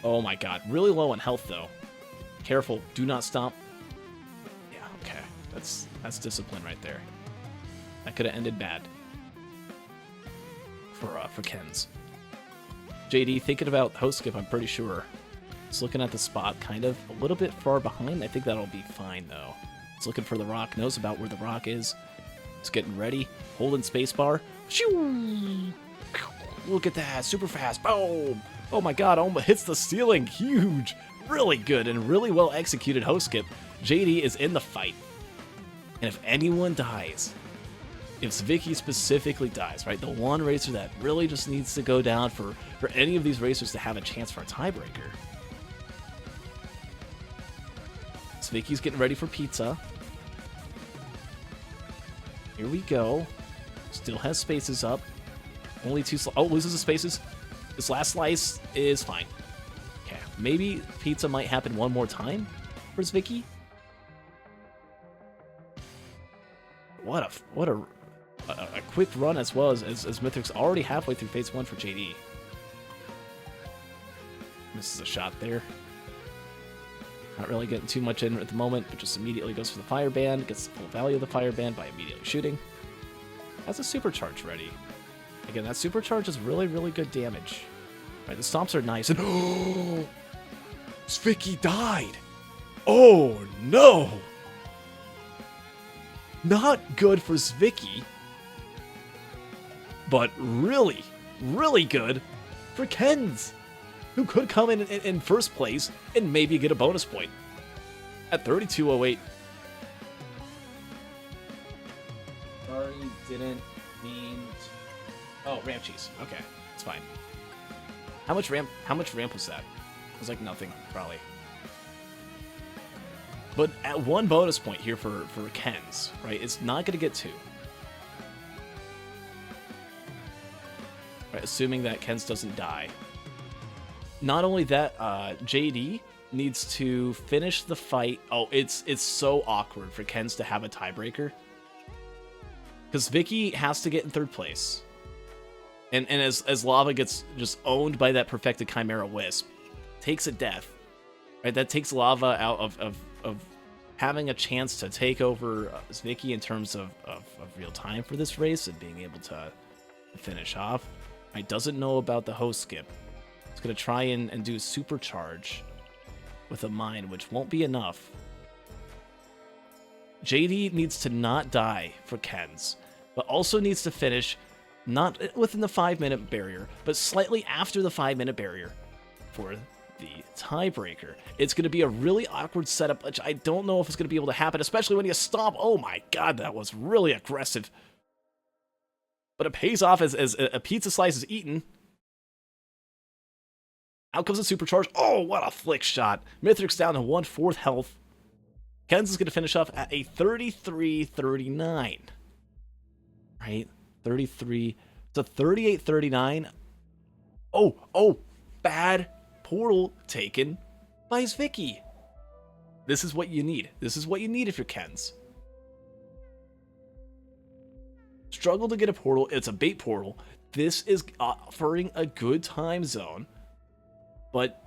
Oh my god. Really low on health, though. Careful. Do not stomp. Yeah, okay. That's discipline right there. That could have ended bad. For Kens. JD, thinking about host skip, I'm pretty sure. It's looking at the spot, kind of a little bit far behind. I think that'll be fine, though. It's looking for the rock. Knows about where the rock is. It's getting ready. Holding spacebar. Shoo! Look at that. Super fast. Boom! Oh my god, almost hits the ceiling. Huge. Really good and really well executed host skip. JD is in the fight. And if anyone dies, if Vicky specifically dies, right, the one racer that really just needs to go down for any of these racers to have a chance for a tiebreaker. So Vicky's getting ready for pizza. Here we go. Still has spaces up. Only 2 oh, loses the spaces. This last slice is fine. Okay, maybe pizza might happen one more time for Vicky. What a quick run as well as Mythic's already halfway through phase 1 for JD. Misses a shot there. Not really getting too much in at the moment, but just immediately goes for the fire band. Gets the full value of the fire band by immediately shooting. Has a supercharge ready. Again, that supercharge is really, really good damage. Right, the stomps are nice. And oh, Zvicky died. Oh no! Not good for Zvicky, but really, really good for Kens, who could come in first place and maybe get a bonus point at 32.08. Sorry, didn't mean to... Oh, ramp cheese. Okay, it's fine. How much ramp was that? It was like nothing, probably. But at 1 bonus point here for Kens, right? It's not going to get 2. Right, assuming that Kens doesn't die. Not only that, JD needs to finish the fight. Oh, it's so awkward for Kens to have a tiebreaker. Because Vicky has to get in 3rd place. And as Lava gets just owned by that perfected Chimera Wisp, takes a death. Right, that takes Lava out of having a chance to take over Zvicky in terms of real time for this race and being able to finish off. He doesn't know about the host skip. He's going to try and do a supercharge with a mine, which won't be enough. JD needs to not die for Kens, but also needs to finish not within the 5-minute barrier, but slightly after the 5-minute barrier for the tiebreaker. It's going to be a really awkward setup, which I don't know if it's going to be able to happen, especially when you stomp. Oh my god, that was really aggressive. But it pays off as a pizza slice is eaten. Out comes a supercharge. Oh, what a flick shot. Mithrix down to 1/4 health. Kens is going to finish off at a 33-39. Right? 33. It's a 38-39. Oh, bad portal taken by Zvicky. This is what you need. This is what you need if you're Kens. Struggle to get a portal. It's a bait portal. This is offering a good time zone. But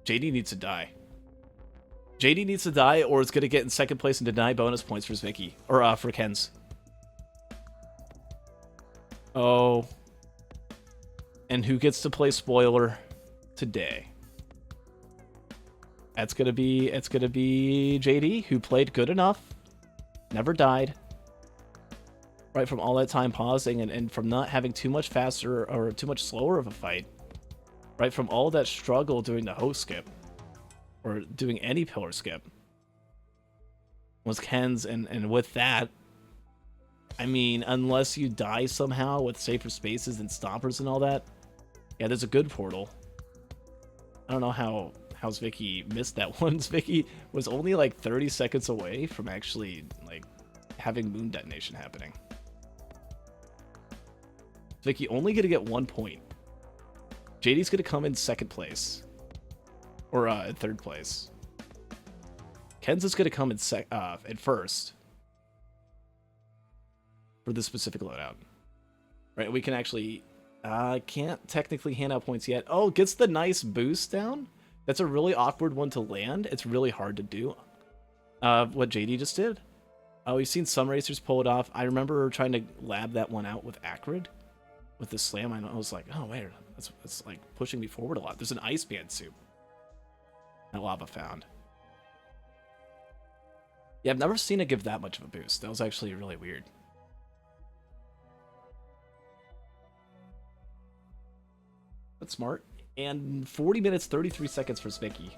JD needs to die. JD needs to die, or it's going to get in 2nd place and deny bonus points for Zvicky. Or for Kens. Oh. And who gets to play spoiler today? It's gonna be JD, who played good enough, never died. Right, from all that time pausing and from not having too much faster or too much slower of a fight. Right, from all that struggle doing the host skip or doing any pillar skip was Ken's, and with that, I mean, unless you die somehow with safer spaces and stompers and all that, yeah, there's a good portal. I don't know how Zvicky missed that one. Zvicky was only like 30 seconds away from actually like having moon detonation happening. Zvicky only gonna get 1 point. JD's gonna come in 2nd place. Or in 3rd place. Ken's is gonna come in at 1st. For this specific loadout. Right, we can actually can't technically hand out points yet. Oh, gets the nice boost down. That's a really awkward one to land. It's really hard to do. What JD just did. We've seen some racers pull it off. I remember trying to lab that one out with Acrid. With the slam, I was like, oh wait, that's like pushing me forward a lot. There's an ice band soup that Lava found. Yeah, I've never seen it give that much of a boost. That was actually really weird. But smart. And 40 minutes, 33 seconds for Zvicky.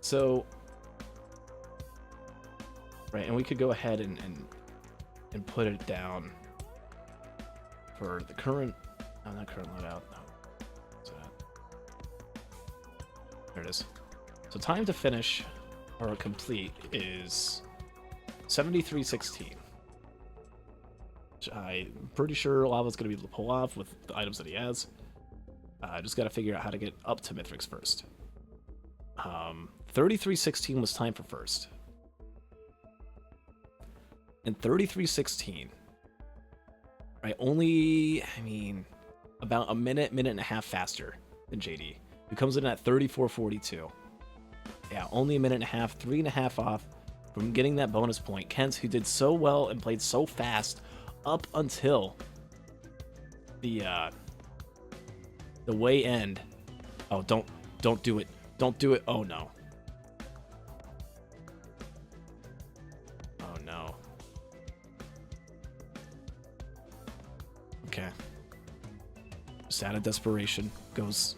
So, right, and we could go ahead and put it down for the current, not current loadout. No. What's that? There it is. So time to finish or complete is 73:16. I'm pretty sure Lava's going to be able to pull off with the items that he has. Just got to figure out how to get up to Mithrix first. 33:16 was time for first. and 3316. Right, only, I mean, about a minute and a half faster than JD, who comes in at 3442. Yeah, only a minute and a half, 3.5 off from getting that bonus point. Kens, who did so well and played so fast up until the way end. Oh, don't do it. Don't do it. Oh no. Oh no. Okay. Just out of desperation, goes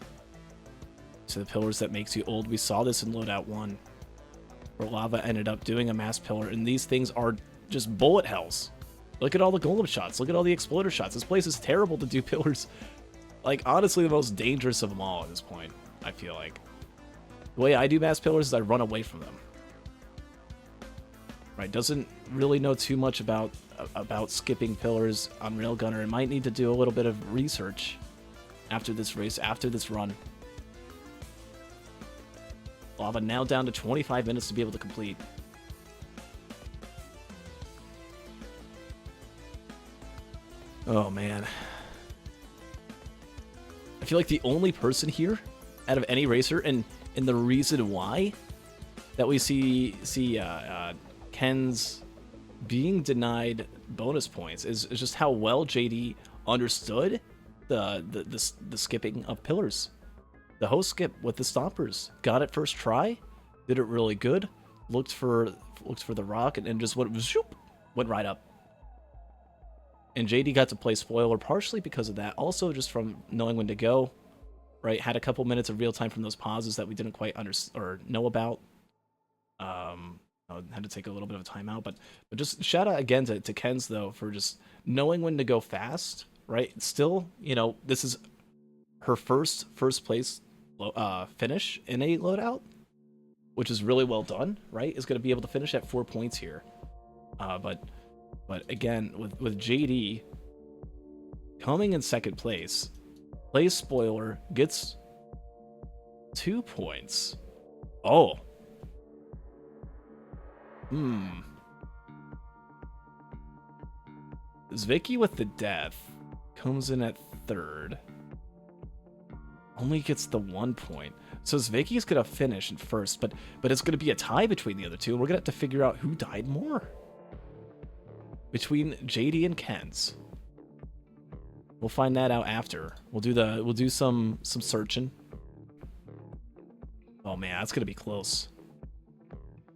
to the pillars that makes you old. We saw this in Loadout 1, where Lava ended up doing a mass pillar, and these things are just bullet hells. Look at all the golem shots. Look at all the exploder shots. This place is terrible to do pillars. Like, honestly, the most dangerous of them all at this point, I feel like. The way I do mass pillars is I run away from them. Right, doesn't really know too much about skipping pillars on Railgunner, and might need to do a little bit of research after this race, after this run. Lava now down to 25 minutes to be able to complete. Oh man. I feel like the only person here out of any racer, and the reason why that we see Ken's being denied bonus points is just how well JD understood the skipping of pillars. The host skip with the stompers, got it first try, did it really good, looked for the rock, and just went right up. And JD got to play spoiler partially because of that, also just from knowing when to go. Right, had a couple minutes of real time from those pauses that we didn't quite know about. I had to take a little bit of a timeout, but just shout out again to Kens though for just knowing when to go fast. Right, still, you know, this is her first place finish in a loadout, which is really well done. Right, is going to be able to finish at 4 points here. But again, with JD coming in second place, plays spoiler, gets 2 points. Oh. Zvicky with the death comes in at third. Only gets the 1 point. So Zvicky's gonna finish in first, but it's gonna be a tie between the other two, and we're gonna have to figure out who died more. Between JD and Kens. We'll find that out after. We'll do some searching. Oh man, that's gonna be close.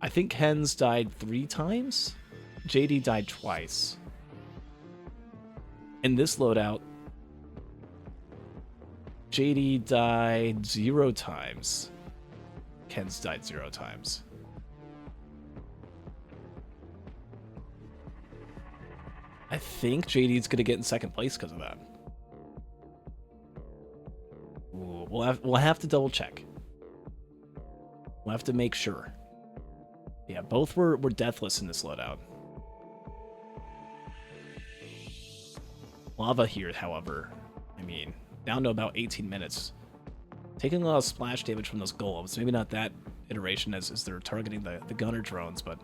I think Kens died 3 times. JD died twice. In this loadout, JD died 0 times. Kens died 0 times. I think JD's gonna get in second place because of that. Ooh, we'll have to double check. We'll have to make sure. Yeah, both were deathless in this loadout. Lava here, however, I mean, down to about 18 minutes. Taking a lot of splash damage from those golems. Maybe not that iteration as they're targeting the gunner drones, but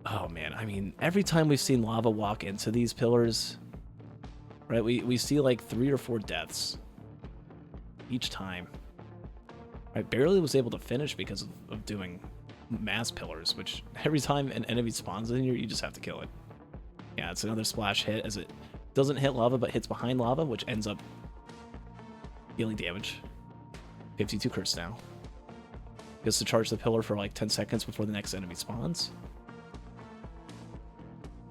oh man, I mean, every time we've seen Lava walk into these pillars, right, we see like 3 or 4 deaths each time. I barely was able to finish because of doing mass pillars, which every time an enemy spawns in here, you just have to kill it. Yeah, it's another splash hit as it doesn't hit Lava, but hits behind Lava, which ends up dealing damage. 52 curse now. Gets to charge the pillar for like 10 seconds before the next enemy spawns.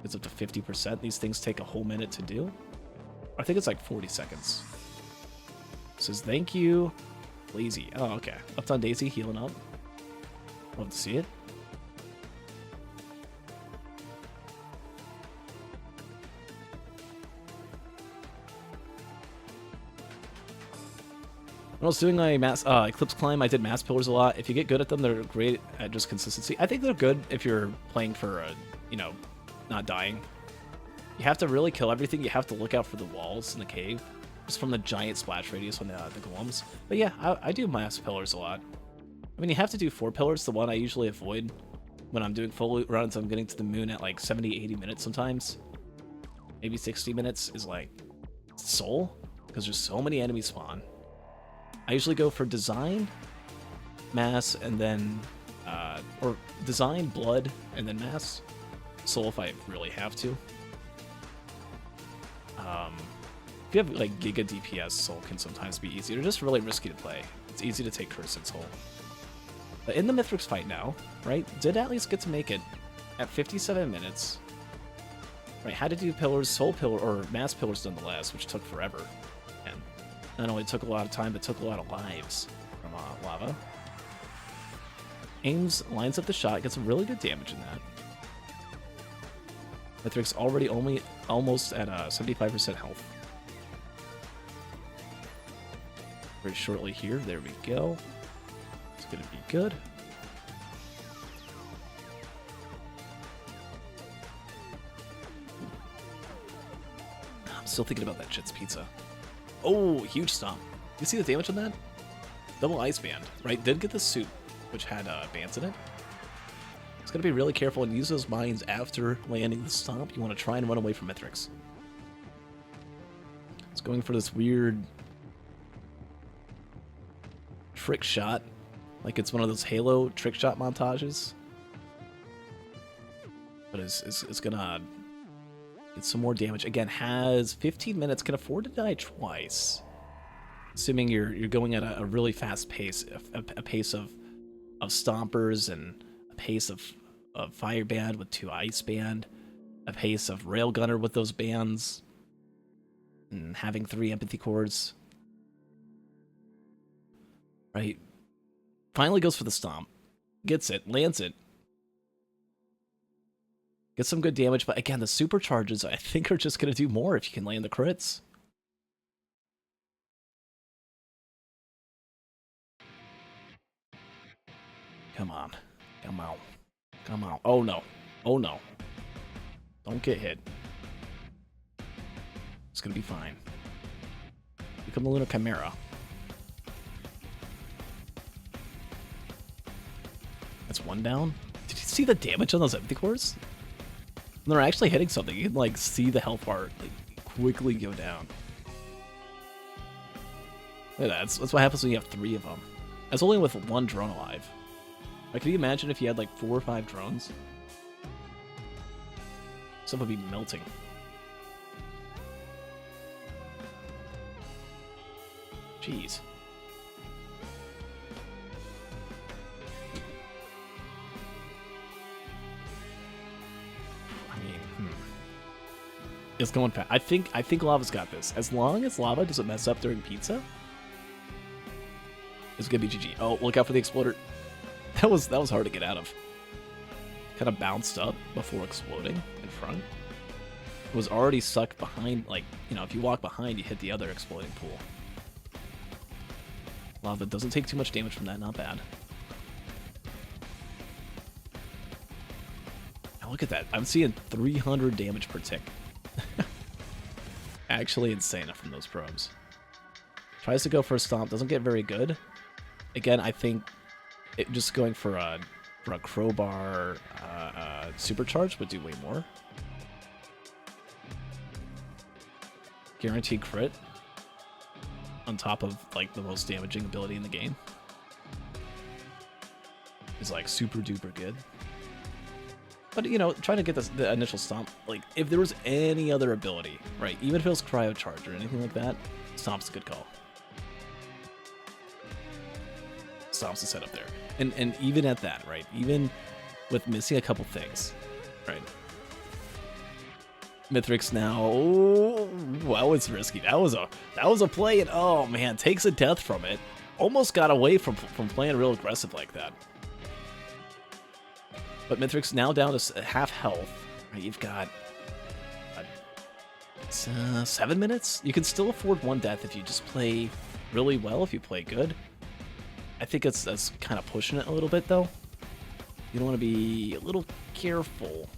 It's up to 50%. These things take a whole minute to do. I think it's like 40 seconds. Says thank you, Lazy. Oh, okay. Up on Daisy, healing up. Love to see it. When I was doing my Eclipse Climb, I did mass pillars a lot. If you get good at them, they're great at just consistency. I think they're good if you're playing for, you know, not dying. You have to really kill everything. You have to look out for the walls in the cave, just from the giant splash radius on the golems. But yeah, I do mass pillars a lot. I mean, you have to do 4 pillars. The one I usually avoid when I'm doing full loot runs, I'm getting to the moon at like 70, 80 minutes sometimes. Maybe 60 minutes is like soul, because there's so many enemies spawn. I usually go for design, mass, and then, or design, blood, and then mass. Soul if I really have to. If you have like Giga DPS, Soul can sometimes be easy. They're just really risky to play. It's easy to take Curse and Soul. But in the Mithrix fight now, right, did at least get to make it at 57 minutes. Right, had to do pillars, Soul Pillar, or Mass Pillars nonetheless, which took forever. And not only took a lot of time, but took a lot of lives from lava. Aims, lines up the shot, gets some really good damage in that. Mithrix already almost at 75% health. Very shortly here, there we go. It's gonna be good. I'm still thinking about that Jit's Pizza. Oh, huge stomp. You see the damage on that? Double ice band, right? Did get the suit, which had bands in it. It's gonna be really careful and use those mines after landing the stomp. You want to try and run away from Mithrix. It's going for this weird trick shot, like it's one of those Halo trick shot montages. But it's gonna get some more damage. Again, has 15 minutes, can afford to die twice. Assuming you're going at a really fast pace, a pace of stompers and a pace of fire band with 2 ice band, a pace of railgunner with those bands, and having 3 empathy cores. Right? Finally goes for the stomp. Gets it, lands it. Gets some good damage, but again, the supercharges I think are just going to do more if you can land the crits. Come on. Come on. Come on. Oh no. Oh no. Don't get hit. It's going to be fine. Become the Lunar Chimera. That's 1 down. Did you see the damage on those empathy cores? When they're actually hitting something, you can like see the health bar like, quickly go down. Look at that. That's what happens when you have 3 of them. That's only with 1 drone alive. Like, can you imagine if you had like 4 or 5 drones? Stuff would be melting. Jeez. It's going fast. I think Lava's got this. As long as Lava doesn't mess up during pizza, it's gonna be GG. Oh, look out for the exploder. That was hard to get out of. Kind of bounced up before exploding in front. It was already stuck behind, like, you know, if you walk behind, you hit the other exploding pool. Lava doesn't take too much damage from that, not bad. Now look at that. I'm seeing 300 damage per tick. Actually insane from those probes. Tries to go for a stomp, doesn't get very good. Again, I think just going for a crowbar supercharge would do way more. Guaranteed crit on top of like the most damaging ability in the game is like super duper good. But, you know, trying to get the initial stomp, like, if there was any other ability, right, even if it was Cryo Charge or anything like that, Stomp's a good call. Stomp's the setup there. And even at that, right, even with missing a couple things, right, Mithrix now, oh, that was risky. That was a play, and oh man, takes a death from it. Almost got away from playing real aggressive like that. But Mithrix now down to half health. Right, you've got 7 minutes. You can still afford 1 death if you just play really well. If you play good, I think that's kind of pushing it a little bit though. You don't want to be a little careful,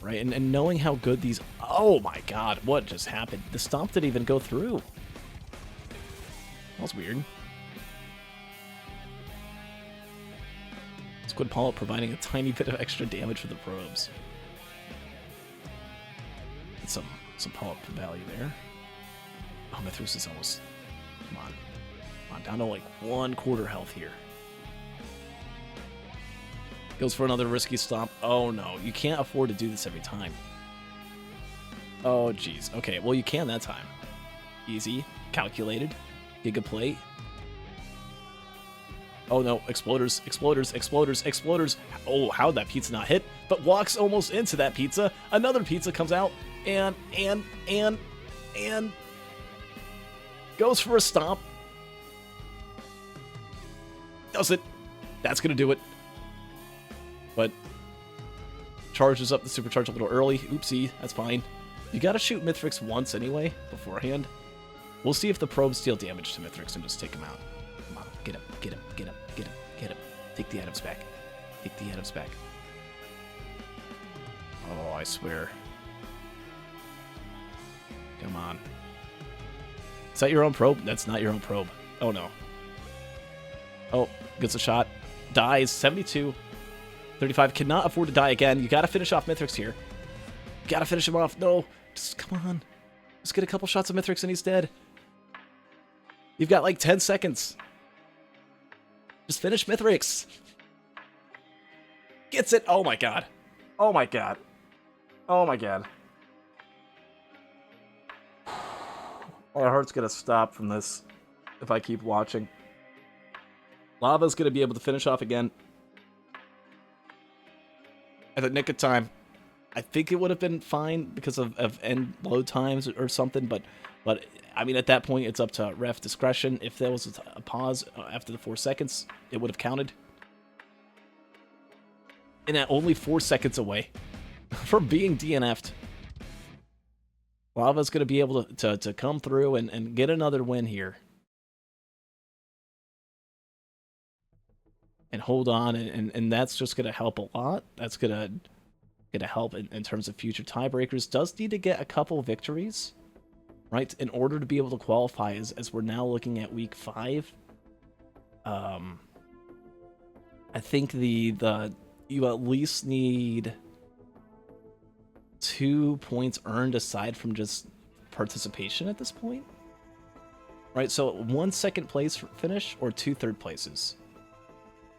right? And knowing how good these. Oh my God, what just happened? The stomp didn't even go through. That was weird. Squid Polyp providing a tiny bit of extra damage for the probes. That's some Polyp value there. Oh, Mithrix is almost... Come on. Come on, down to like 1/4 health here. Goes for another risky stomp. Oh no, you can't afford to do this every time. Oh jeez. Okay, well you can that time. Easy. Calculated. Giga plate. Oh no, exploders, exploders, exploders, exploders. Oh, how'd that pizza not hit? But walks almost into that pizza. Another pizza comes out and goes for a stomp. Does it. That's gonna do it. But charges up the supercharge a little early. Oopsie, that's fine. You gotta shoot Mithrix once anyway, beforehand. We'll see if the probes deal damage to Mithrix and just take him out. Come on, get him, get him, get him, get him, get him. Take the items back. Take the items back. Oh, I swear. Come on. Is that your own probe? That's not your own probe. Oh no. Oh, gets a shot. Dies. 72. 35. Cannot afford to die again. You gotta finish off Mithrix here. You gotta finish him off. No. Just come on. Just get a couple shots of Mithrix and he's dead. You've got like 10 seconds. Just finish Mithrix. Gets it. Oh my god. Oh my god. Oh my god. My heart's gonna stop from this if I keep watching. Lava's gonna be able to finish off again. At the nick of time. I think it would have been fine because of end load times or something, but I mean, at that point, it's up to ref discretion. If there was a pause after the 4 seconds, it would have counted. And at only 4 seconds away from being DNF'd, Lava's going to be able to come through and get another win here. And hold on, and that's just going to help a lot. That's going to help in terms of future tiebreakers. Does need to get a couple victories, right, in order to be able to qualify as we're now looking at week 5. I think you at least need 2 points earned aside from just participation at this point, right? So 1 second place finish or 2 third places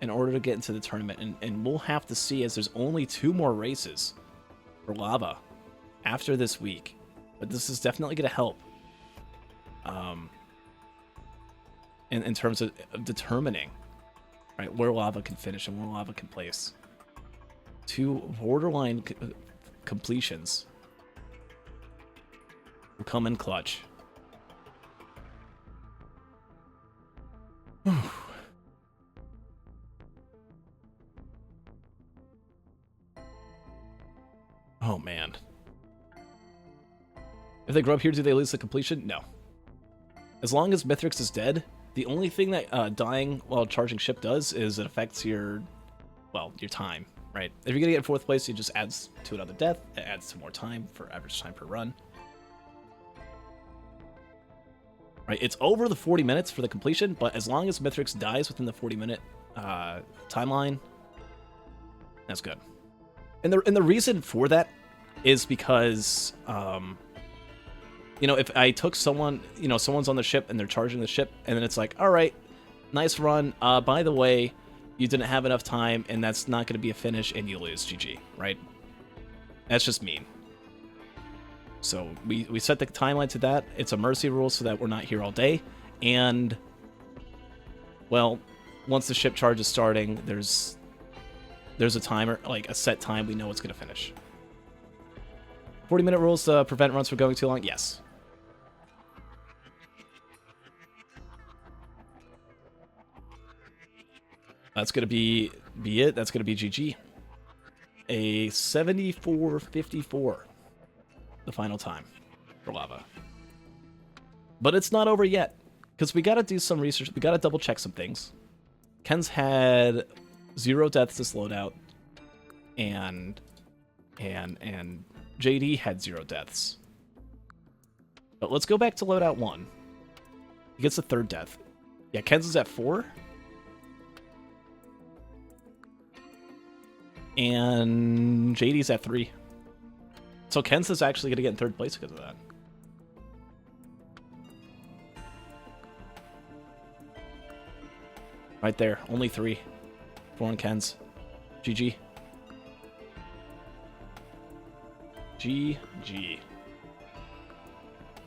in order to get into the tournament, and we'll have to see, as there's only 2 more races for Lava after this week. But this is definitely going to help in terms of determining, right, where Lava can finish and where Lava can place. 2 borderline completions will come in clutch. Oh, man. If they grow up here, do they lose the completion? No. As long as Mithrix is dead, the only thing that dying while charging ship does is it affects your time, right? If you're going to get in 4th place, it just adds to another death. It adds to more time for average time per run. Right, it's over the 40 minutes for the completion, but as long as Mithrix dies within the 40-minute timeline, that's good. And the reason for that is because, if I took someone, someone's on the ship and they're charging the ship, and then it's like, all right, nice run. By the way, you didn't have enough time, and that's not going to be a finish, and you lose. GG, right? That's just mean. So we set the timeline to that. It's a mercy rule so that we're not here all day. And, well, once the ship charge is starting, there's a timer, like a set time. We know it's going to finish. 40-minute rules to prevent runs from going too long? Yes. That's going to be it. That's going to be GG. A 74:54, the final time for Lava. But it's not over yet, because we got to do some research. We got to double check some things. Ken's had 0 deaths this loadout, and JD had 0 deaths. But let's go back to loadout 1. He gets a 3rd death. Yeah, Ken's is at 4. And JD's at 3. So Ken's is actually going to get in 3rd place because of that. Right there. Only 3. 4 on Ken's. GG. GG.